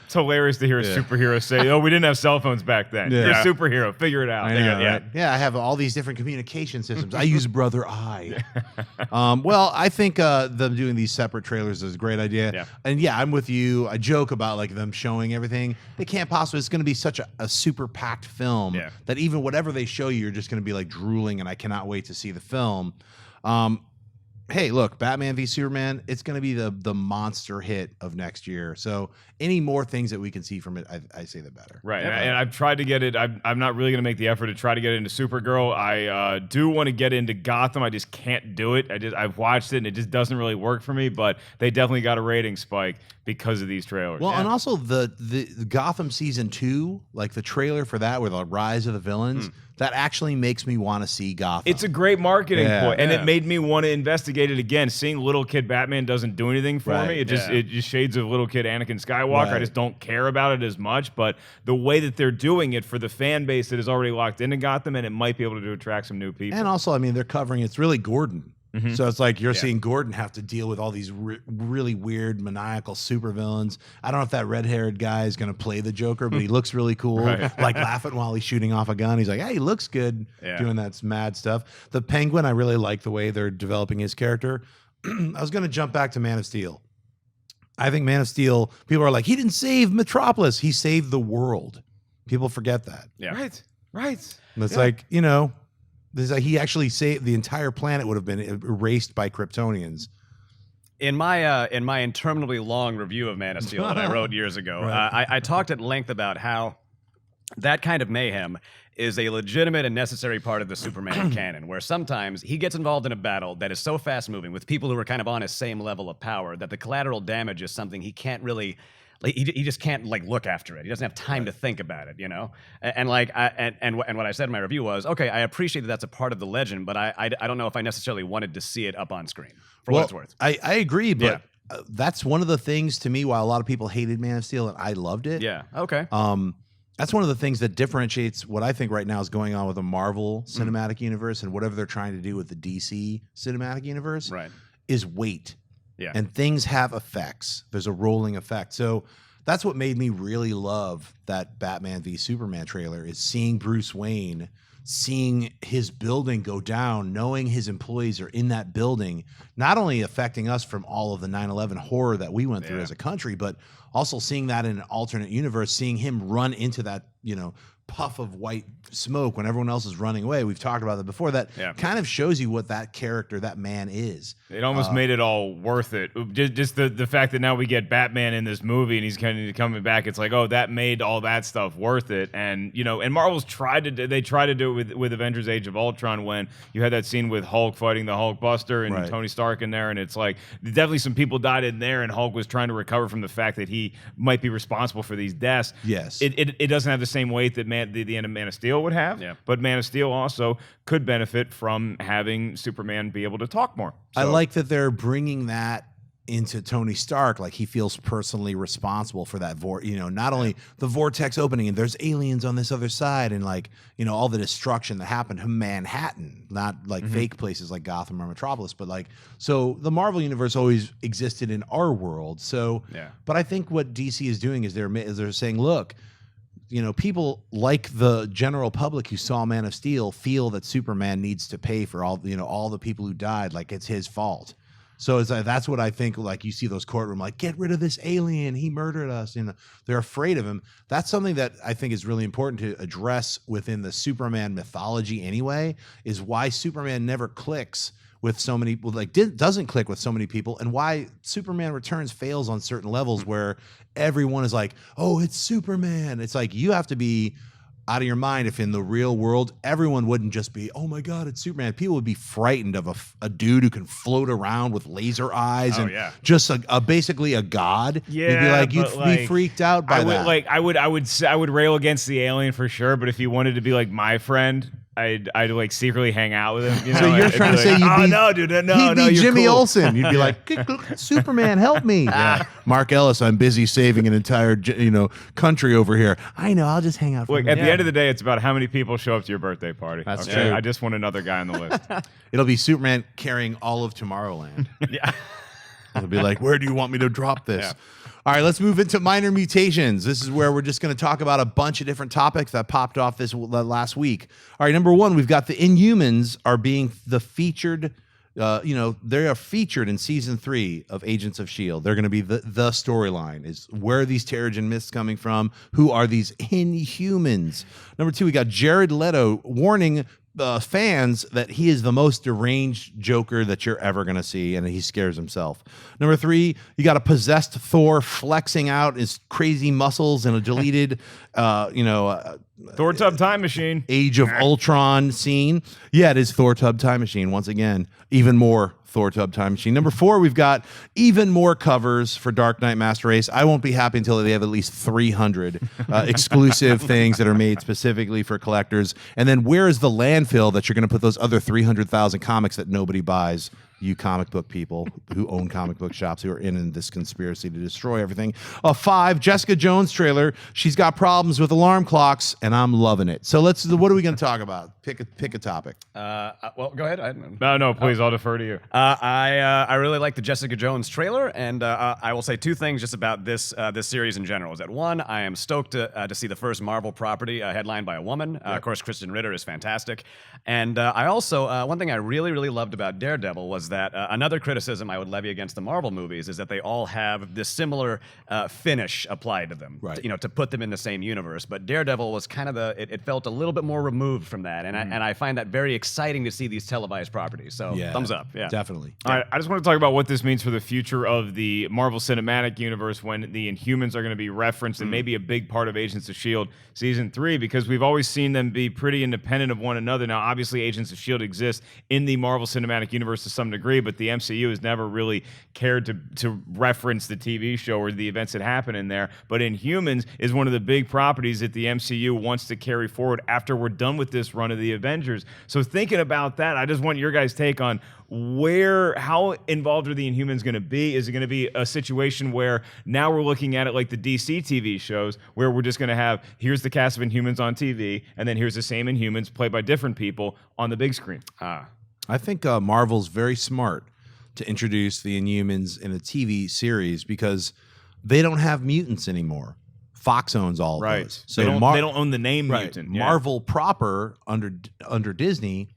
It's hilarious to hear a superhero say, "Oh, we didn't have cell phones back then. You're a superhero. Figure it out." I know, right? Yeah, I have all these different communication systems. I use Brother Eye. Well, I think them doing these separate trailers is a great idea. Yeah. And yeah, I'm with you. I joke about like them showing everything. They can't possibly. It's going to be such a super packed film that even whatever they show you, you're just going to be like drooling, and I cannot wait to see the film. Hey, look, Batman v Superman, it's going to be the monster hit of next year. So any more things that we can see from it, I say the better. Right. And I've tried to get it. I'm not really going to make the effort to try to get into Supergirl. I do want to get into Gotham. I just can't do it. I've watched it, and it just doesn't really work for me. But they definitely got a rating spike because of these trailers. Well, and also the Gotham season 2, like the trailer for that, with the rise of the villains, that actually makes me want to see Gotham. It's a great marketing Yeah. point, and Yeah. it made me want to investigate it again. Seeing little kid Batman doesn't do anything for Right. me. It just Yeah. it just shades of little kid Anakin Skywalker. I Right. just don't care about it as much. But the way that they're doing it for the fan base that is already locked into Gotham, and it might be able to attract some new people. And also, I mean, they're covering it's really Gordon. So it's like you're Yeah. seeing Gordon have to deal with all these really weird, maniacal supervillains. I don't know if that red-haired guy is going to play the Joker, but he looks really cool. Right. Like laughing while he's shooting off a gun. He's like, hey, he looks good Yeah. doing that mad stuff. The Penguin, I really like the way they're developing his character. I was going to jump back to Man of Steel. I think Man of Steel, people are like, he didn't save Metropolis. He saved the world. People forget that. Yeah. Right. And it's like, you know, there's like he actually saved the entire planet would have been erased by Kryptonians. In my interminably long review of Man of Steel that I wrote years ago, I talked at length about how that kind of mayhem is a legitimate and necessary part of the Superman canon, where sometimes he gets involved in a battle that is so fast-moving with people who are kind of on his same level of power that the collateral damage is something he can't really... Like he just can't like look after it. He doesn't have time to think about it, you know. And like and what I said in my review was, okay, I appreciate that that's a part of the legend, but I don't know if I necessarily wanted to see it up on screen for what it's worth. I agree, but that's one of the things to me. While a lot of people hated Man of Steel and I loved it, Yeah. Okay. that's one of the things that differentiates what I think right now is going on with the Marvel Cinematic Universe and whatever they're trying to do with the DC Cinematic Universe. Right. Is weight. Yeah. And things have effects. There's a rolling effect. So that's what made me really love that Batman v Superman trailer is seeing Bruce Wayne, seeing his building go down, knowing his employees are in that building, not only affecting us from all of the 9/11 horror that we went through as a country, but also seeing that in an alternate universe, seeing him run into that, you know, puff of white smoke when everyone else is running away. We've talked about that before. That kind of shows you what that character, that man is. It almost made it all worth it. Just the fact that now we get Batman in this movie and he's kind of coming back. It's like, oh, that made all that stuff worth it. And you know, and Marvel's tried to do it with Avengers: Age of Ultron when you had that scene with Hulk fighting the Hulkbuster and Tony Stark in there, and it's like definitely some people died in there, and Hulk was trying to recover from the fact that he might be responsible for these deaths. Yes, it doesn't have the same weight that the end of Man of Steel would have. Yeah. But Man of Steel also could benefit from having Superman be able to talk more. So, I like that they're bringing that into Tony Stark, like he feels personally responsible for that not only the vortex opening and there's aliens on this other side and like, you know, all the destruction that happened to Manhattan, not like fake places like Gotham or Metropolis, but like, so the Marvel universe always existed in our world. So, but I think what DC is doing is they're saying, look, you know, people like the general public who saw Man of Steel feel that Superman needs to pay for all the people who died, like it's his fault. So it's like, that's what I think. Like you see those courtroom, like get rid of this alien, he murdered us. You know, they're afraid of him. That's something that I think is really important to address within the Superman mythology. Anyway, is why Superman never clicks with so many people, like doesn't click with so many people, and why Superman Returns fails on certain levels where everyone is like, oh, it's Superman. It's like you have to be out of your mind if in the real world everyone wouldn't just be, oh my God, it's Superman. People would be frightened of a dude who can float around with laser eyes just basically a god. Yeah, you'd be like, you'd be freaked out by that. I would rail against the alien for sure, but if he wanted to be like my friend, I'd like secretly hang out with him. You know? So you're trying to say you'd be Jimmy cool. Olsen. You'd be like, Superman, help me. Yeah. Mark Ellis, I'm busy saving an entire country over here. I know, I'll just hang out for Look, at the end of the day, it's about how many people show up to your birthday party. That's true. I just want another guy on the list. It'll be Superman carrying all of Tomorrowland. It'll be like, where do you want me to drop this? Yeah. All right, let's move into minor mutations. This is where we're just going to talk about a bunch of different topics that popped off this last week. All right, number one, we've got the Inhumans are being the featured. They are featured in season 3 of Agents of S.H.I.E.L.D. They're going to be the storyline. Is where are these Terrigen Mists coming from? Who are these Inhumans? Number 2, we got Jared Leto warning fans that he is the most deranged Joker that you're ever going to see, and he scares himself. Number 3, you got a possessed Thor flexing out his crazy muscles in a deleted, Thor Tub Time Machine. Age of Ultron scene. Yeah, it is Thor Tub Time Machine once again. Even more Thor Tub Time Machine. Number 4, we've got even more covers for Dark Knight Master Race. I won't be happy until they have at least 300 exclusive things that are made specifically for collectors. And then where is the landfill that you're going to put those other 300,000 comics that nobody buys? You comic book people who own comic book shops who are in this conspiracy to destroy everything. 5, Jessica Jones trailer. She's got problems with alarm clocks, and I'm loving it. So what are we going to talk about? Pick a topic. Well, go ahead. No, please, I'll defer to you. I really like the Jessica Jones trailer, and I will say 2 things just about this series in general. Is that 1, I am stoked to see the first Marvel property headlined by a woman. Of course, Kristen Ritter is fantastic, and I also one thing I really loved about Daredevil was that another criticism I would levy against the Marvel movies is that they all have this similar finish applied to them, right? To put them in the same universe. But Daredevil was kind of it felt a little bit more removed from that, and I find that very exciting to see these televised properties. So thumbs up, yeah, definitely. All right, I just want to talk about what this means for the future of the Marvel Cinematic Universe when the Inhumans are going to be referenced and maybe a big part of Agents of S.H.I.E.L.D. Season 3, because we've always seen them be pretty independent of one another. Now, obviously, Agents of S.H.I.E.L.D. exists in the Marvel Cinematic Universe to some degree, but the MCU has never really cared to reference the TV show or the events that happen in there. But Inhumans is one of the big properties that the MCU wants to carry forward after we're done with this run of the Avengers. So thinking about that, I just want your guys' take on how involved are the Inhumans going to be? Is it going to be a situation where now we're looking at it like the DC TV shows, where we're just going to have, here's the cast of Inhumans on TV, and then here's the same Inhumans played by different people on the big screen? I think Marvel's very smart to introduce the Inhumans in a TV series because they don't have mutants anymore. Fox owns all of those. So they don't own the name mutant. Yeah. Marvel proper under Disney,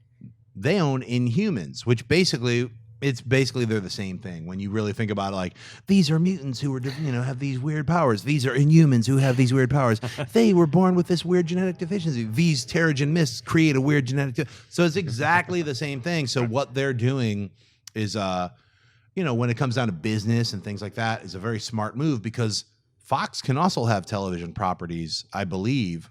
they own Inhumans, which basically they're the same thing. When you really think about it, like, these are mutants who have these weird powers. These are Inhumans who have these weird powers. They were born with this weird genetic deficiency. These Terrigen mists create a weird genetic so it's exactly the same thing. So what they're doing is when it comes down to business and things like that, is a very smart move, because Fox can also have television properties, I believe,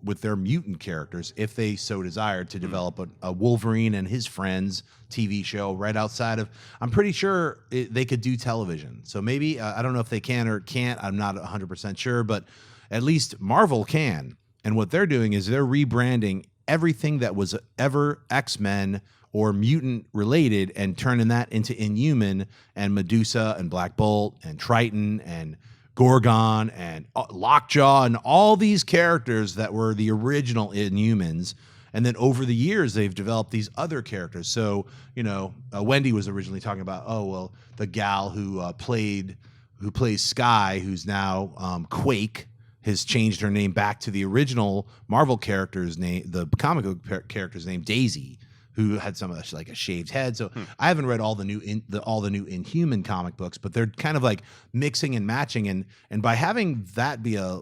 with their mutant characters, if they so desired, to develop a Wolverine and his friends TV show right outside of. I'm pretty sure they could do television. So maybe I don't know if they can or can't. I'm not 100% sure, but at least Marvel can. And what they're doing is they're rebranding everything that was ever X-Men or mutant related and turning that into Inhuman and Medusa and Black Bolt and Triton and Gorgon and Lockjaw and all these characters that were the original Inhumans. And then over the years, they've developed these other characters. So, Wendy was originally talking about, the gal who plays Sky, who's now Quake, has changed her name back to the original Marvel character's name, the comic book character's name, Daisy, who had some like a shaved head. So I haven't read all the new Inhuman comic books, but they're kind of like mixing and matching, and by having that be a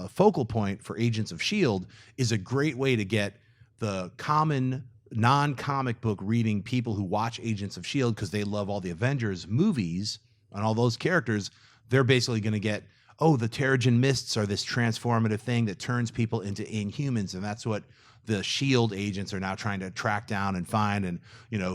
focal point for Agents of S.H.I.E.L.D. is a great way to get the common non-comic book reading people who watch Agents of S.H.I.E.L.D. because they love all the Avengers movies and all those characters. They're basically going to get, the Terrigen mists are this transformative thing that turns people into Inhumans, and that's what the S.H.I.E.L.D. agents are now trying to track down and find, and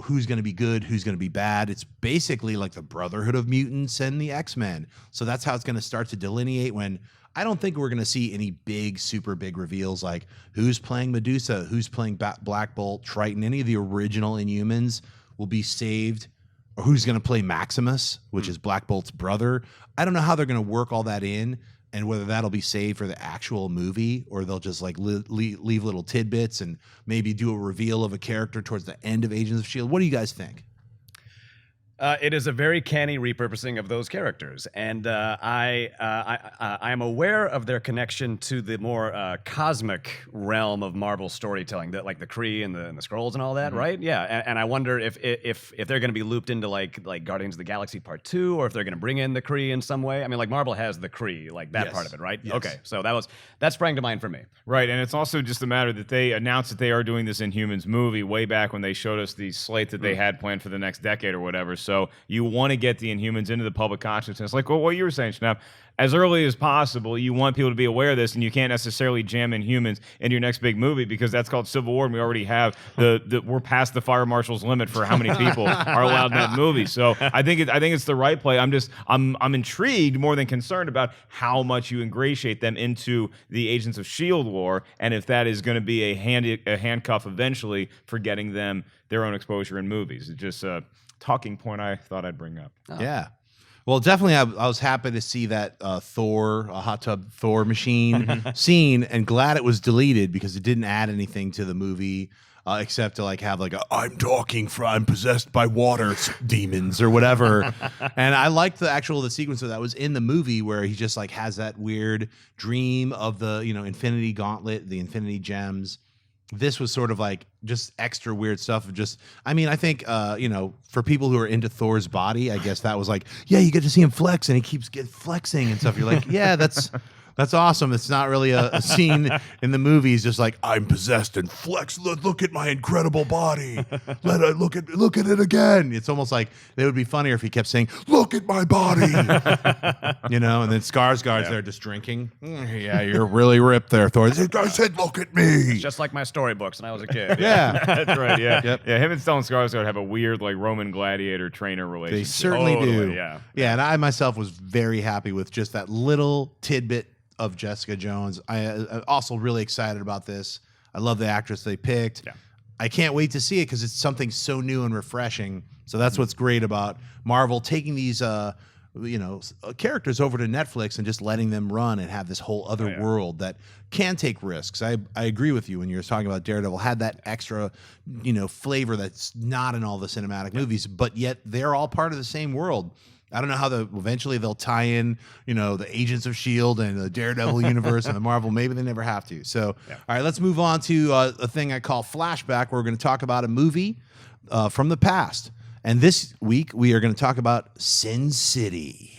who's going to be good, who's going to be bad. It's basically like the Brotherhood of Mutants and the X-Men. So that's how it's going to start to delineate, when I don't think we're going to see any super big reveals like who's playing Medusa, who's playing Black Bolt, Triton. Any of the original Inhumans will be saved, or who's going to play Maximus, which is Black Bolt's brother. I don't know how they're going to work all that in, and whether that'll be saved for the actual movie, or they'll just like leave little tidbits and maybe do a reveal of a character towards the end of Agents of S.H.I.E.L.D. What do you guys think? It is a very canny repurposing of those characters, and I am aware of their connection to the more cosmic realm of Marvel storytelling, that like the Kree and the Skrulls and all that, right? Yeah, and I wonder if they're going to be looped into like Guardians of the Galaxy Part 2, or if they're going to bring in the Kree in some way. I mean, like Marvel has the Kree, like that part of it, right? Yes. Okay, so that sprang to mind for me. Right, and it's also just a matter that they announced that they are doing this Inhumans movie way back when they showed us the slate that they had planned for the next decade or whatever. So you want to get the Inhumans into the public consciousness. Like what you were saying, Schnepp, as early as possible, you want people to be aware of this, and you can't necessarily jam Inhumans into your next big movie because that's called Civil War, and we already have we're past the fire marshal's limit for how many people are allowed in that movie. So I think it's the right play. I'm intrigued more than concerned about how much you ingratiate them into the Agents of S.H.I.E.L.D. lore, and if that is going to be a handcuff eventually for getting them their own exposure in movies. It's just a talking point I thought I'd bring up. Yeah. Well, definitely, I was happy to see that Thor, a hot tub Thor machine scene, and glad it was deleted because it didn't add anything to the movie except to like have like I'm possessed by water demons or whatever. And I liked the sequence that was in the movie where he just like has that weird dream of the Infinity Gauntlet, the Infinity Gems. This was sort of like just extra weird stuff of just, I think, for people who are into Thor's body, I guess that was like, yeah, you get to see him flex and he keeps flexing and stuff. You're like, yeah, that's awesome. It's not really a scene in the movie. He's just like, I'm possessed and flex. Look at my incredible body. Look at it again. It's almost like it would be funnier if he kept saying, look at my body. And then Skarsgård's there just drinking. Yeah, you're really ripped there, Thor. I said, look at me. It's just like my storybooks when I was a kid. Yeah. That's right. Yeah. Yep. Yeah. Him and Stellan Skarsgård have a weird like Roman gladiator trainer relationship. They certainly do. Yeah. Yeah. And I myself was very happy with just that little tidbit of Jessica Jones. I'm also really excited about this. I love the actress they picked. Yeah. I can't wait to see it because it's something so new and refreshing. So that's what's great about Marvel taking these characters over to Netflix and just letting them run and have this whole other world that can take risks. I agree with you when you were talking about Daredevil had that extra flavor that's not in all the cinematic movies, but yet they're all part of the same world. I don't know how eventually they'll tie in, the Agents of S.H.I.E.L.D. and the Daredevil universe and the Marvel. Maybe they never have to. So, all right, let's move on to a thing I call Flashback, where we're going to talk about a movie from the past. And this week, we are going to talk about Sin City.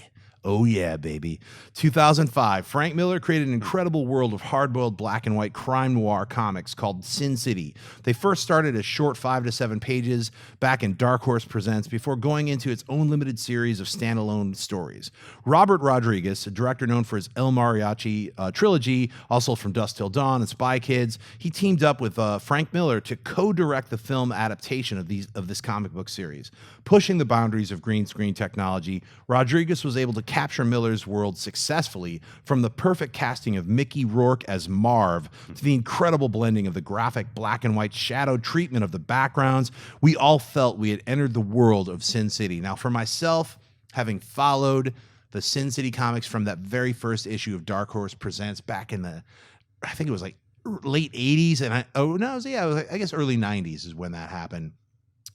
Oh, yeah, baby. 2005, Frank Miller created an incredible world of hard-boiled black and white crime noir comics called Sin City. They first started as short 5 to 7 pages back in Dark Horse Presents before going into its own limited series of standalone stories. Robert Rodriguez, a director known for his El Mariachi trilogy, also from Dusk Till Dawn and Spy Kids, he teamed up with Frank Miller to co-direct the film adaptation of this comic book series. Pushing the boundaries of green screen technology, Rodriguez was able to capture Miller's world successfully, from the perfect casting of Mickey Rourke as Marv to the incredible blending of the graphic black and white shadow treatment of the backgrounds. We all felt we had entered the world of Sin City. Now, for myself, having followed the Sin City comics from that very first issue of Dark Horse Presents back in I think it was like late 80s, and I guess early 90s is when that happened.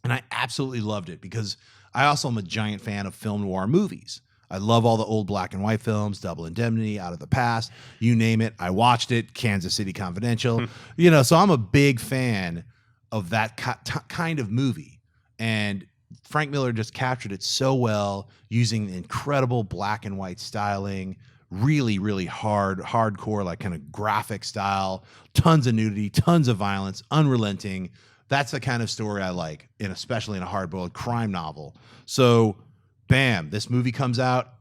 And I absolutely loved it because I also am a giant fan of film noir movies. I love all the old black and white films, Double Indemnity, Out of the Past, you name it. I watched it, Kansas City Confidential. So I'm a big fan of that kind of movie. And Frank Miller just captured it so well using incredible black and white styling, really, really hardcore, like kind of graphic style, tons of nudity, tons of violence, unrelenting. That's the kind of story I like, and especially in a hard-boiled crime novel. So, bam, this movie comes out.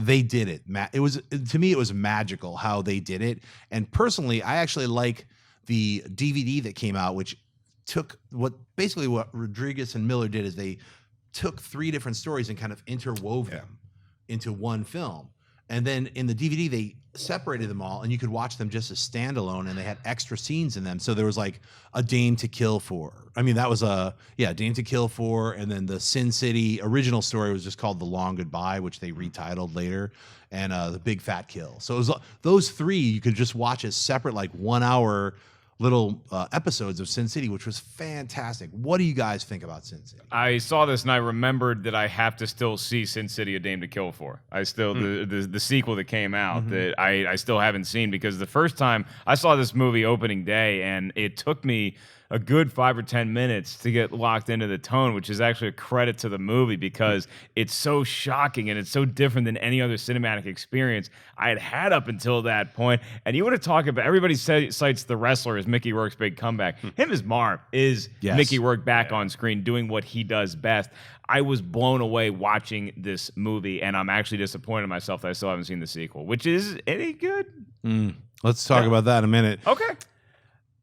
They did it. To me, it was magical how they did it. And personally, I actually like the DVD that came out, which took what Rodriguez and Miller did is they took 3 different stories and kind of interwove them into one film. And then in the DVD, they separated them all, and you could watch them just as standalone, and they had extra scenes in them. So there was like A Dame to Kill For. That was A Dame to Kill For, and then the Sin City original story was just called The Long Goodbye, which they retitled later, and The Big Fat Kill. So it was those 3 you could just watch as separate, like 1 hour little episodes of Sin City, which was fantastic. What do you guys think about Sin City? I saw this and I remembered that I have to still see Sin City: A Dame to Kill For. I still the sequel that came out that I still haven't seen, because the first time I saw this movie opening day, and it took me a good 5 or 10 minutes to get locked into the tone, which is actually a credit to the movie because it's so shocking and it's so different than any other cinematic experience I had had up until that point. And you want to talk about, everybody cites The Wrestler as Mickey Rourke's big comeback. Him as Marv is Mickey Rourke back on screen doing what he does best. I was blown away watching this movie, and I'm actually disappointed in myself that I still haven't seen the sequel, which is any good. Let's talk about that in a minute. Okay.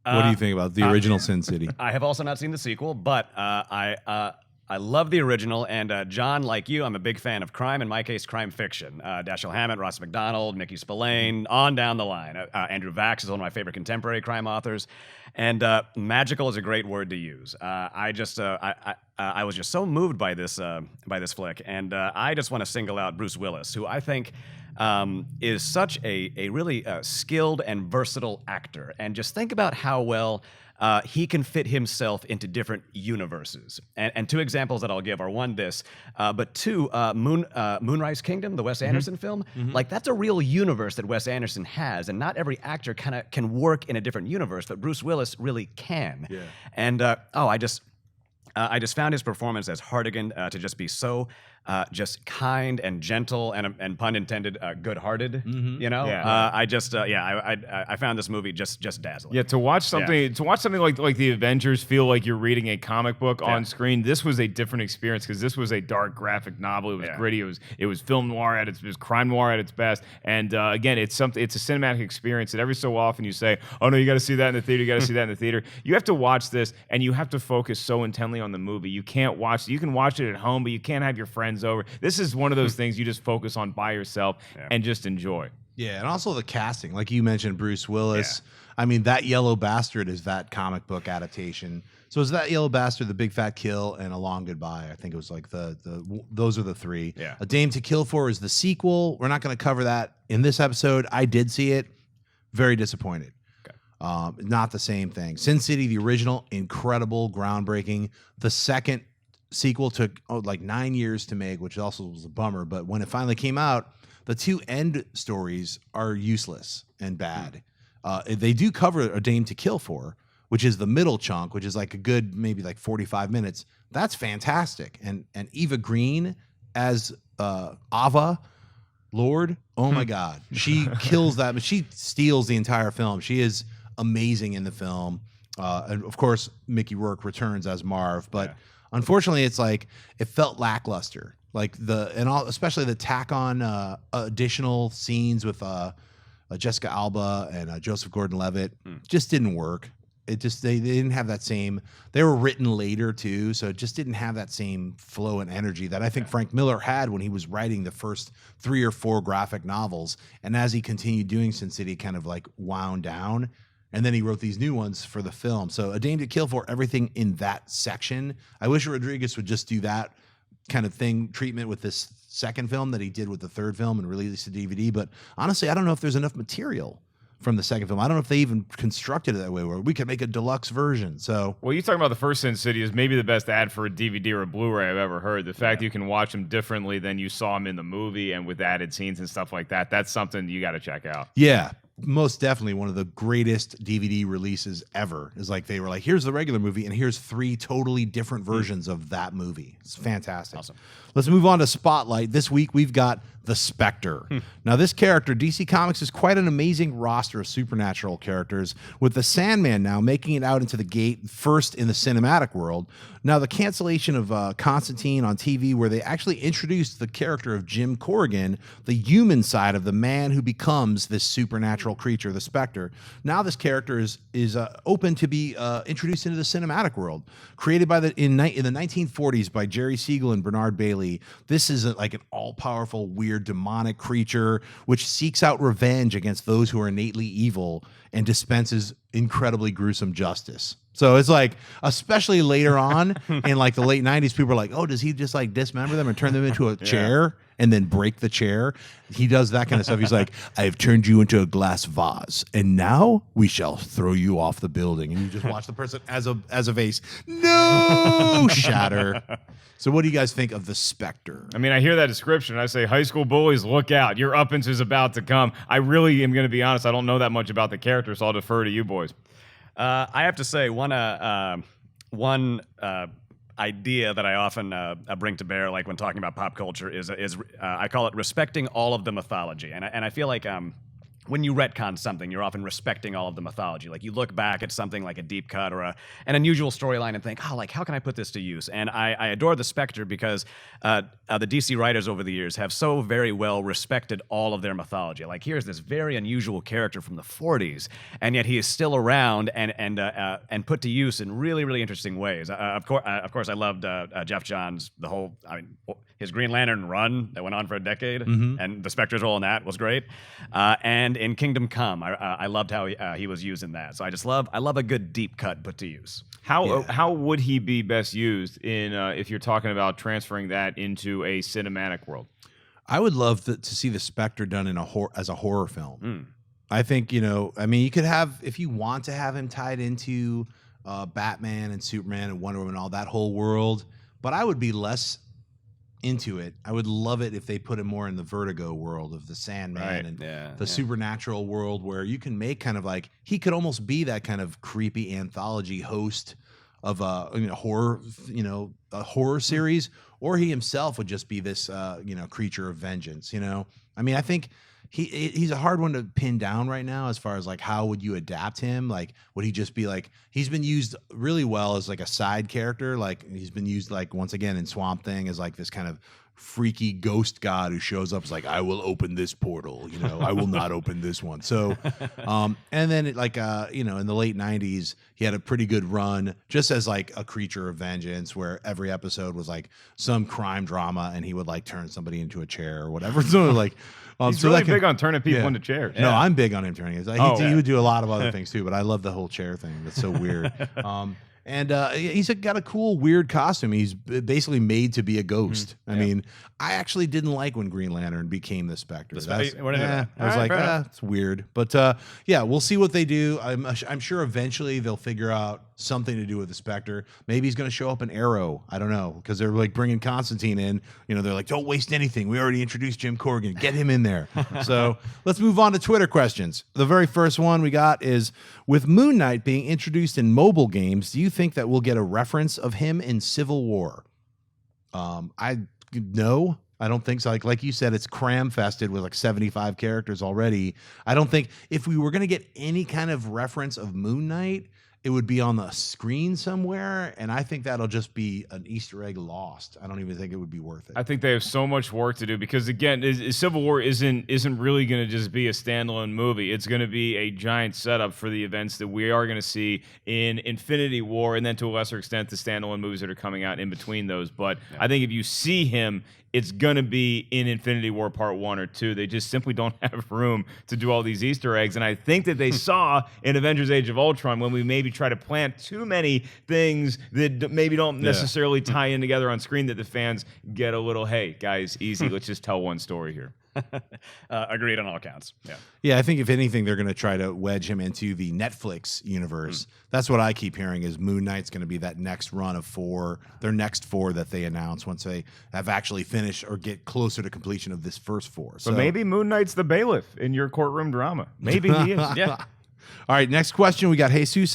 What do you think about the original Sin City? I have also not seen the sequel, but I love the original. And John, like you, I'm a big fan of crime. In my case, crime fiction. Dashiell Hammett, Ross McDonald, Mickey Spillane, on down the line. Andrew Vax is one of my favorite contemporary crime authors. And magical is a great word to use. I was just so moved by this flick, and I just want to single out Bruce Willis, who I think is such a really skilled and versatile actor. And just think about how well he can fit himself into different universes. And two examples that I'll give are one, this, but two, Moonrise Kingdom, the Wes Anderson film. Like, that's a real universe that Wes Anderson has, and not every actor kind of can work in a different universe, but Bruce Willis really can. Yeah. And I just found his performance as Hardigan to just be so just kind and gentle and pun intended, good-hearted. You know, I found this movie just dazzling. Yeah, to watch something like the Avengers feel like you're reading a comic book on screen. This was a different experience because this was a dark graphic novel. It was gritty. It was film noir it was crime noir at its best. And again, it's a cinematic experience that every so often you say, oh no, you got to see that in the theater. You got to see that in the theater. You have to watch this, and you have to focus so intently on the movie. You can't watch. You can watch it at home, but you can't have your friends over. This is one of those things you just focus on by yourself and just enjoy. Yeah, and also the casting, like you mentioned, Bruce Willis. I mean, That Yellow Bastard is that comic book adaptation. So is That Yellow Bastard, The Big Fat Kill, and A Long Goodbye? I think it was like those are the three. Yeah. A Dame to Kill For is the sequel. We're not going to cover that in this episode. I did see it. Very disappointed. Not the same thing. Sin City, the original, incredible, groundbreaking. The second sequel took like 9 years to make, which also was a bummer. But when it finally came out, the two end stories are useless and bad. They do cover A Dame to Kill For, which is the middle chunk, which is like a good maybe like 45 minutes. That's fantastic. And Eva Green as Ava Lord, oh my God, she kills that. But she steals the entire film. She is amazing in the film. And of course, Mickey Rourke returns as Marv, but unfortunately, it's like it felt lackluster. Like especially the tack on additional scenes with Jessica Alba and Joseph Gordon-Levitt just didn't work. It just they didn't have that same. They were written later too, so it just didn't have that same flow and energy that I think Frank Miller had when he was writing the first 3 or 4 graphic novels. And as he continued doing Sin City, kind of like wound down. And then he wrote these new ones for the film. So A Dame to Kill For, everything in that section. I wish Rodriguez would just do that kind of treatment with this second film that he did with the third film and release the DVD. But honestly, I don't know if there's enough material from the second film. I don't know if they even constructed it that way where we could make a deluxe version. So, well, you talking about the first Sin City is maybe the best ad for a DVD or a Blu-ray I've ever heard. The fact you can watch them differently than you saw them in the movie and with added scenes and stuff like that, that's something you got to check out. Yeah. Most definitely one of the greatest DVD releases ever. Is like they were like, here's the regular movie and here's 3 totally different versions of that movie. It's fantastic. Awesome. Let's move on to Spotlight. This week we've got the Spectre. Now this character, DC Comics is quite an amazing roster of supernatural characters, with the Sandman now making it out into the gate first in the cinematic world. Now the cancellation of Constantine on TV, where they actually introduced the character of Jim Corrigan, the human side of the man who becomes this supernatural creature, the Spectre. Now this character is open to be introduced into the cinematic world. Created by in the 1940s by Jerry Siegel and Bernard Bailey, this is like an all-powerful, weird, demonic creature which seeks out revenge against those who are innately evil and dispenses incredibly gruesome justice. So it's like, especially later on in like the late 90s, people are like, oh, does he just like dismember them and turn them into a chair and then break the chair? He does that kind of stuff. He's like, I have turned you into a glass vase, and now we shall throw you off the building. And you just watch the person as a vase. No, shatter. So what do you guys think of the Spectre? I mean, I hear that description. I say, high school bullies, look out. Your uppance is about to come. I really am going to be honest. I don't know that much about the character, so I'll defer to you boys. I have to say one idea that I often bring to bear, like when talking about pop culture, is I call it respecting all of the mythology, and I feel like when you retcon something, you're often respecting all of the mythology. Like you look back at something like a deep cut or an unusual storyline and think, oh, like how can I put this to use? And I adore the Spectre because the DC writers over the years have so very well respected all of their mythology. Like here's this very unusual character from the 40s, and yet he is still around and put to use in really, really interesting ways. Of course, I loved Jeff Johns' his Green Lantern run that went on for a decade, and the Spectre's role in that was great. And in Kingdom Come, I loved how he was used in that. So I love a good deep cut put to use. How would he be best used in if you're talking about transferring that into a cinematic world? I would love to see the Spectre done in as a horror film. I think, you could have, if you want to have him tied into Batman and Superman and Wonder Woman, all that whole world, but I would be less into it. I would love it if they put him more in the Vertigo world of the Sandman and the supernatural world, where you can make kind of like, he could almost be that kind of creepy anthology host of a horror series, or he himself would just be this creature of vengeance. I think he's a hard one to pin down right now as far as like how would you adapt him? Like would he just be like, he's been used really well as like a side character, like he's been used like once again in Swamp Thing as like this kind of freaky ghost god who shows up as like, I will open this portal, I will not open this one. So and then in the late 90s he had a pretty good run just as like a creature of vengeance, where every episode was like some crime drama and he would like turn somebody into a chair or whatever. So like he's really big on turning people into chairs. No, I'm big on him turning. He would do a lot of other things too, but I love the whole chair thing. That's so weird. And he's got a cool, weird costume. He's basically made to be a ghost. I mean, I actually didn't like when Green Lantern became the Spectre. I was like, it's weird. But we'll see what they do. I'm sure eventually they'll figure out something to do with the Spectre. Maybe he's going to show up in Arrow. I don't know, because they're like bringing Constantine in. They're like, don't waste anything. We already introduced Jim Corrigan. Get him in there. So let's move on to Twitter questions. The very first one we got is, with Moon Knight being introduced in mobile games, do you think that we'll get a reference of him in Civil War? No, I don't think so. Like you said, it's cram-fested with like 75 characters already. I don't think if we were going to get any kind of reference of Moon Knight, it would be on the screen somewhere, and I think that'll just be an Easter egg lost. I don't even think it would be worth it. I think they have so much work to do because, again, Civil War isn't really going to just be a standalone movie. It's going to be a giant setup for the events that we are going to see in Infinity War, and then to a lesser extent the standalone movies that are coming out in between those. But I think if you see him, it's going to be in Infinity War Part 1 or 2. They just simply don't have room to do all these Easter eggs. And I think that they saw in Avengers Age of Ultron when we maybe try to plant too many things that maybe don't necessarily tie in together on screen, that the fans get a little, hey, guys, easy. Let's just tell one story here. Agreed on all counts. Yeah, I think if anything, they're going to try to wedge him into the Netflix universe. That's what I keep hearing, is Moon Knight's going to be that next run of 4, their next 4 that they announce once they have actually finished or get closer to completion of this first 4. So maybe Moon Knight's the bailiff in your courtroom drama. Maybe he is. Yeah. All right, next question. We got Jesus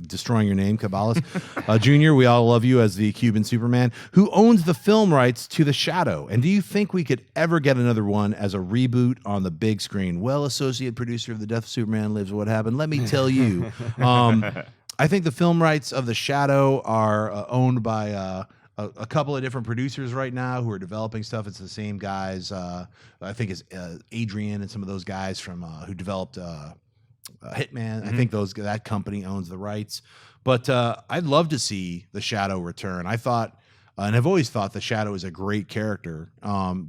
destroying your name, Cabalas Jr. We all love you as the Cuban Superman, who owns the film rights to The Shadow. And do you think we could ever get another one as a reboot on the big screen? Well, associate producer of The Death of Superman Lives What Happened. Let me tell you. I think the film rights of The Shadow are owned by a couple of different producers right now who are developing stuff. It's the same guys. I think it's Adrian and some of those guys from who developed Hitman. I think that company owns the rights. But I'd love to see the Shadow return. I thought, and I've always thought the Shadow is a great character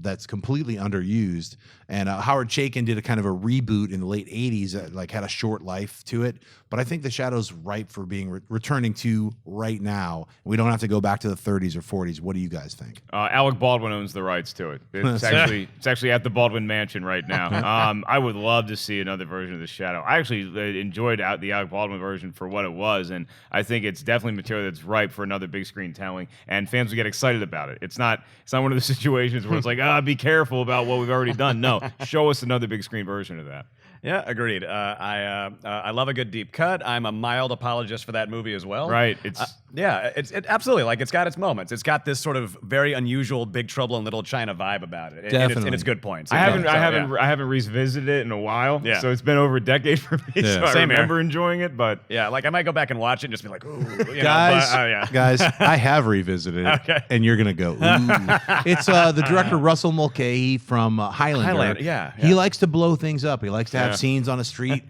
that's completely underused. And Howard Chaykin did a kind of a reboot in the late 80s that like had a short life to it. But I think the Shadow's ripe for being returning to right now. We don't have to go back to the 30s or 40s. What do you guys think? Alec Baldwin owns the rights to it. It's actually at the Baldwin Mansion right now. I would love to see another version of the Shadow. I actually enjoyed the Alec Baldwin version for what it was, and I think it's definitely material that's ripe for another big screen telling. And fans we get excited about it. It's not one of the situations where it's like, be careful about what we've already done. No, show us another big screen version of that. Yeah, agreed. I love a good deep cut. I'm a mild apologist for that movie as well. Right. It's it absolutely, like, it's got its moments. It's got this sort of very unusual Big Trouble in Little China vibe about it. Definitely. And it's good points. I haven't revisited it in a while. Yeah. So it's been over a decade for me. Yeah. So I Same here. remember enjoying it, but Yeah, like I might go back and watch it and just be like, ooh, Guys, guys, I have revisited it, Okay. and you're gonna go. Ooh. It's the director Russell Mulcahy from Highlander. Highlander, yeah. He likes to blow things up. He likes to have Yeah. scenes on a street,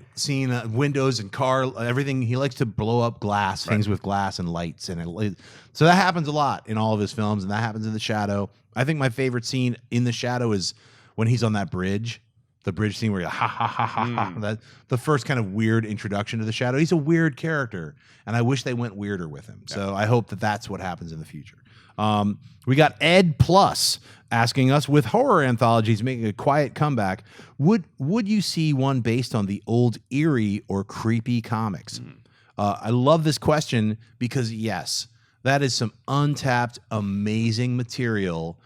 windows and car, everything. He likes to blow up glass, things with glass and lights, and so that happens a lot in all of his films, and that happens in The Shadow. I think my favorite scene in The Shadow is when he's on that bridge. The bridge scene where you're ha ha ha ha ha. That the first kind of weird introduction to the Shadow. He's a weird character, and I wish they went weirder with him. So I hope that that's what happens in the future. We got Ed Plus asking us, with horror anthologies making a quiet comeback, would you see one based on the old eerie or creepy comics? I love this question because yes, that is some untapped, amazing material.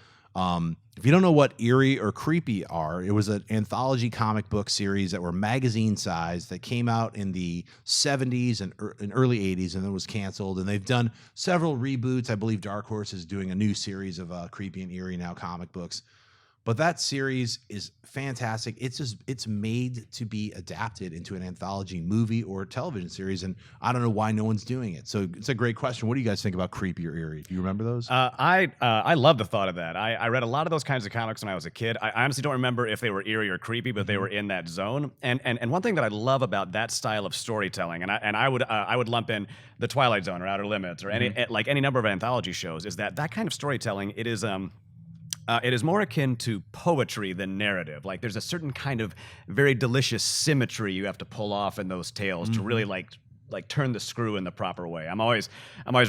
If you don't know what eerie or creepy are, it was an anthology comic book series that were magazine sized that came out in the 70s and early 80s and then was canceled. And they've done several reboots. I believe Dark Horse is doing a new series of creepy and eerie now comic books. But that series is fantastic. It's made to be adapted into an anthology movie or television series, and I don't know why no one's doing it. So it's a great question. What do you guys think about creepy or eerie? Do you remember those? I love the thought of that. I read a lot of those kinds of comics when I was a kid. I honestly don't remember if they were eerie or creepy, but they were in that zone. And one thing that I love about that style of storytelling, and I would lump in the Twilight Zone or Outer Limits or any number of anthology shows, is that kind of storytelling. It is more akin to poetry than narrative. Like, there's a certain kind of very delicious symmetry you have to pull off in those tales to really like turn the screw in the proper way. I'm always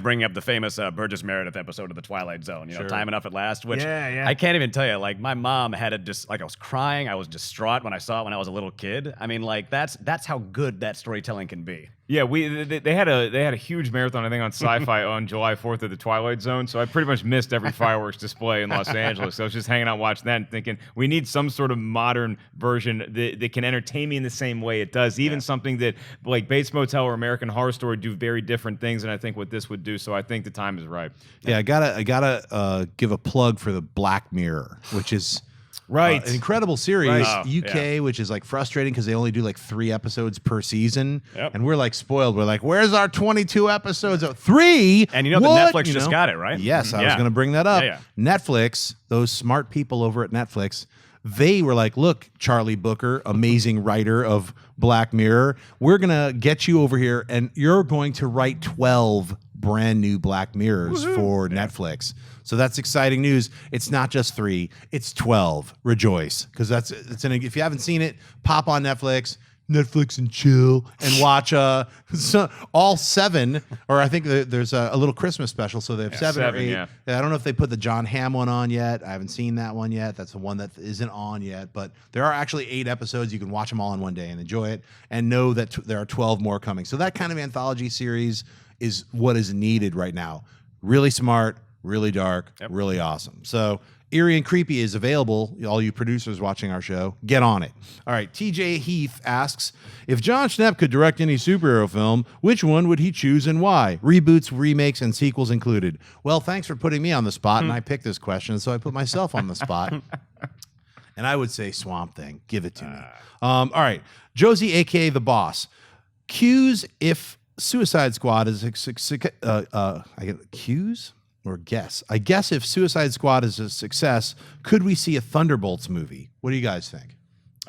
bringing up the famous Burgess Meredith episode of The Twilight Zone. You know, Time Enough at Last, which I can't even tell you. Like, my mom had I was crying. I was distraught when I saw it when I was a little kid. I mean, like, that's how good that storytelling can be. yeah, they had a huge marathon, I think, on Sci-Fi on July 4th of The Twilight Zone. So I pretty much missed every fireworks display in Los Angeles. So I was just hanging out watching that and thinking, we need some sort of modern version that can entertain me in the same way it does. Even something that, like, Bates Motel or American Horror Story, do very different things than I think what this would do. So I think the time is right. Yeah, I gotta give a plug for the Black Mirror, which is Right. an incredible series. Right. UK, which is like frustrating because they only do like 3 episodes per season, Yep. and we're like spoiled. We're like, where's our 22 episodes? 3? And you know What? that Netflix just got it, right? Yes, I was Yeah. going to bring that up. Yeah, Netflix, those smart people over at Netflix, they were like, look, Charlie Booker, amazing writer of Black Mirror, we're going to get you over here and you're going to write 12 brand new Black Mirrors for Netflix. So that's exciting news. It's not just 3, it's 12. Rejoice. Because if you haven't seen it, pop on Netflix and chill and watch all 7, or I think there's a little Christmas special, so they have 7 or 8. Yeah. I don't know if they put the John Hamm one on yet. I haven't seen that one yet. That's the one that isn't on yet, but there are actually 8 episodes. You can watch them all in one day and enjoy it, and know that there are 12 more coming. So that kind of anthology series is what is needed right now. Really smart, really dark, really awesome. So Eerie and Creepy is available. All you producers watching our show, get on it. All right, TJ Heath asks, if Jon Schnepp could direct any superhero film, which one would he choose and why? Reboots, remakes, and sequels included. Well, thanks for putting me on the spot, and I picked this question, so I put myself on the spot. And I would say Swamp Thing. Give it to me. All right, Josie, a.k.a. The Boss. Cues if Suicide Squad is I get cues? Or guess. I guess if Suicide Squad is a success, could we see a Thunderbolts movie? What do you guys think?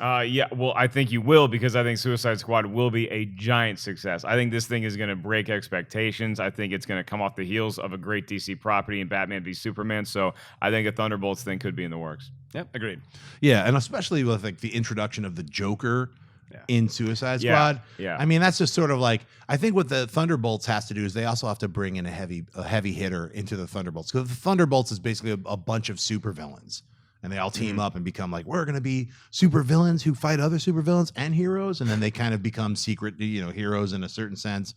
Yeah, well, I think you will, because I think Suicide Squad will be a giant success. I think this thing is going to break expectations. I think it's going to come off the heels of a great DC property in Batman v Superman. So I think a Thunderbolts thing could be in the works. Yep, agreed. Yeah, and especially with like the introduction of the Joker in Suicide Yeah, Squad. yeah. I mean, that's just sort of like, I think what the Thunderbolts has to do is they also have to bring in a heavy hitter into the Thunderbolts. Because the Thunderbolts is basically a bunch of supervillains. And they all team up and become like, we're going to be supervillains who fight other supervillains and heroes. And then they kind of become secret, heroes in a certain sense.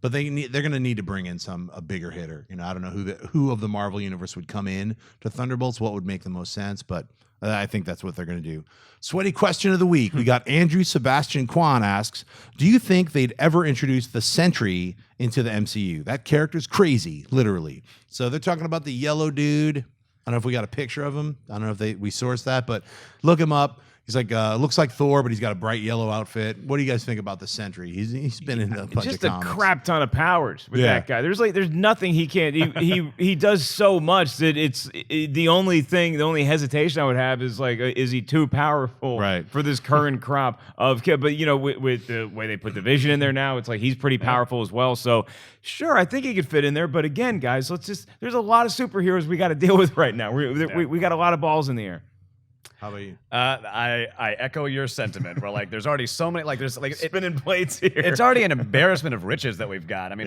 But they're going to need to bring in a bigger hitter. You know, I don't know who of the Marvel universe would come in to Thunderbolts. What would make the most sense? But I think that's what they're going to do. Sweaty question of the week. We got Andrew Sebastian Kwan asks, do you think they'd ever introduce the Sentry into the MCU? That character's crazy, literally. So they're talking about the yellow dude. I don't know if we got a picture of him. I don't know if we sourced that, but look him up. He's like looks like Thor, but he's got a bright yellow outfit. What do you guys think about the Sentry? He's been in a bunch just of a comics. crap ton of powers with that guy. There's nothing he can't. He does so much that the only hesitation I would have is is he too powerful for this current crop of kids? But with the way they put the Vision in there now, it's like he's pretty powerful as well. So sure, I think he could fit in there. But again, guys, there's a lot of superheroes we got to deal with right now. We got a lot of balls in the air. How about you? I echo your sentiment. Where there's already so many Spinning plates here. It's already an embarrassment of riches that we've got. I mean,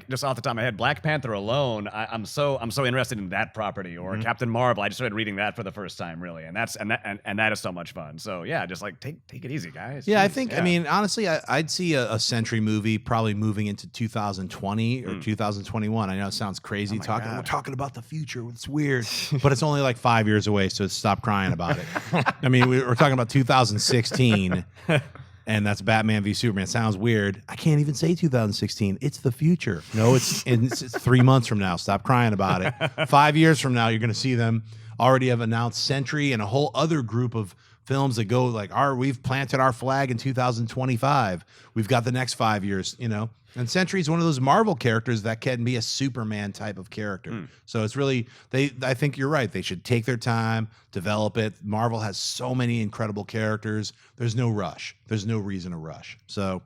just off the top of my head, Black Panther alone. I'm so interested in that property, or Captain Marvel. I just started reading that for the first time, really, and that is so much fun. So yeah, just take it easy, guys. Yeah, Jeez, I think. I mean, honestly, I'd see a Sentry movie probably moving into 2020 or 2021. I know it sounds crazy we're talking about the future. It's weird, but it's only 5 years away. So stop crying about it. I mean, we're talking about 2016, and that's Batman v Superman. Sounds weird. I can't even say 2016. It's the future. No, it's 3 months from now. Stop crying about it. 5 years from now, you're going to see them already have announced Sentry and a whole other group of films that go we've planted our flag in 2025. We've got the next 5 years, And Sentry's one of those Marvel characters that can be a Superman type of character. So it's really, I think you're right. They should take their time, develop it. Marvel has so many incredible characters. There's no rush. There's no reason to rush. So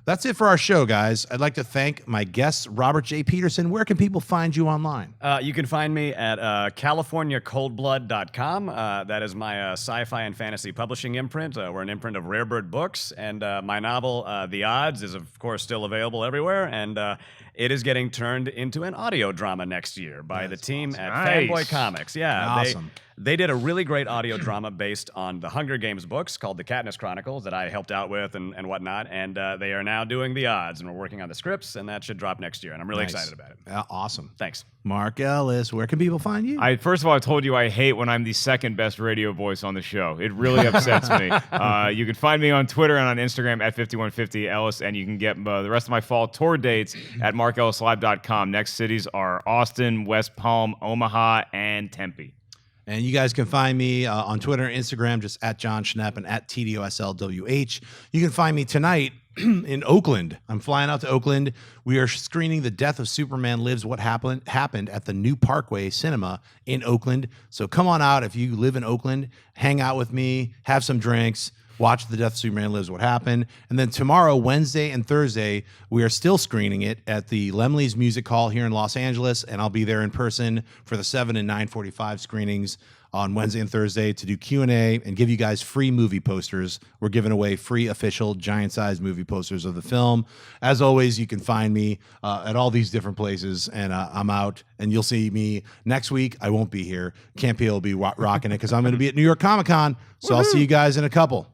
that's it for our show, guys. I'd like to thank my guests, Robert J. Peterson. Where can people find you online? You can find me at CaliforniaColdBlood.com. That is my sci-fi and fantasy publishing imprint. We're an imprint of Rarebird Books, and my novel, The Odds, is of course still available everywhere, and it is getting turned into an audio drama next year by the team at Fanboy Comics. Yeah, Awesome. They did a really great audio drama based on the Hunger Games books called The Katniss Chronicles that I helped out with and whatnot. And they are now doing The Odds, and we're working on the scripts, and that should drop next year. And I'm really excited about it. Awesome. Thanks. Mark Ellis, where can people find you? First of all, I told you I hate when I'm the second best radio voice on the show. It really upsets me. You can find me on Twitter and on Instagram at 5150 Ellis, and you can get the rest of my fall tour dates at markellislive.com. Next cities are Austin, West Palm, Omaha, and Tempe. And you guys can find me on Twitter and Instagram, just at Jon Schnepp and at TDOSLWH. You can find me tonight in Oakland. I'm flying out to Oakland. We are screening The Death of Superman Lives What Happened at the New Parkway Cinema in Oakland. So come on out if you live in Oakland, hang out with me, have some drinks, watch The Death of Superman Lives What Happened. And then tomorrow, Wednesday and Thursday, we are still screening it at the Lemley's Music Hall here in Los Angeles, and I'll be there in person for the 7 and 9:45 screenings on Wednesday and Thursday to do Q&A and give you guys free movie posters. We're giving away free official giant-sized movie posters of the film. As always, you can find me at all these different places, and I'm out, and you'll see me next week. I won't be here. Campy will be rocking it because I'm going to be at New York Comic Con, so I'll see you guys in a couple.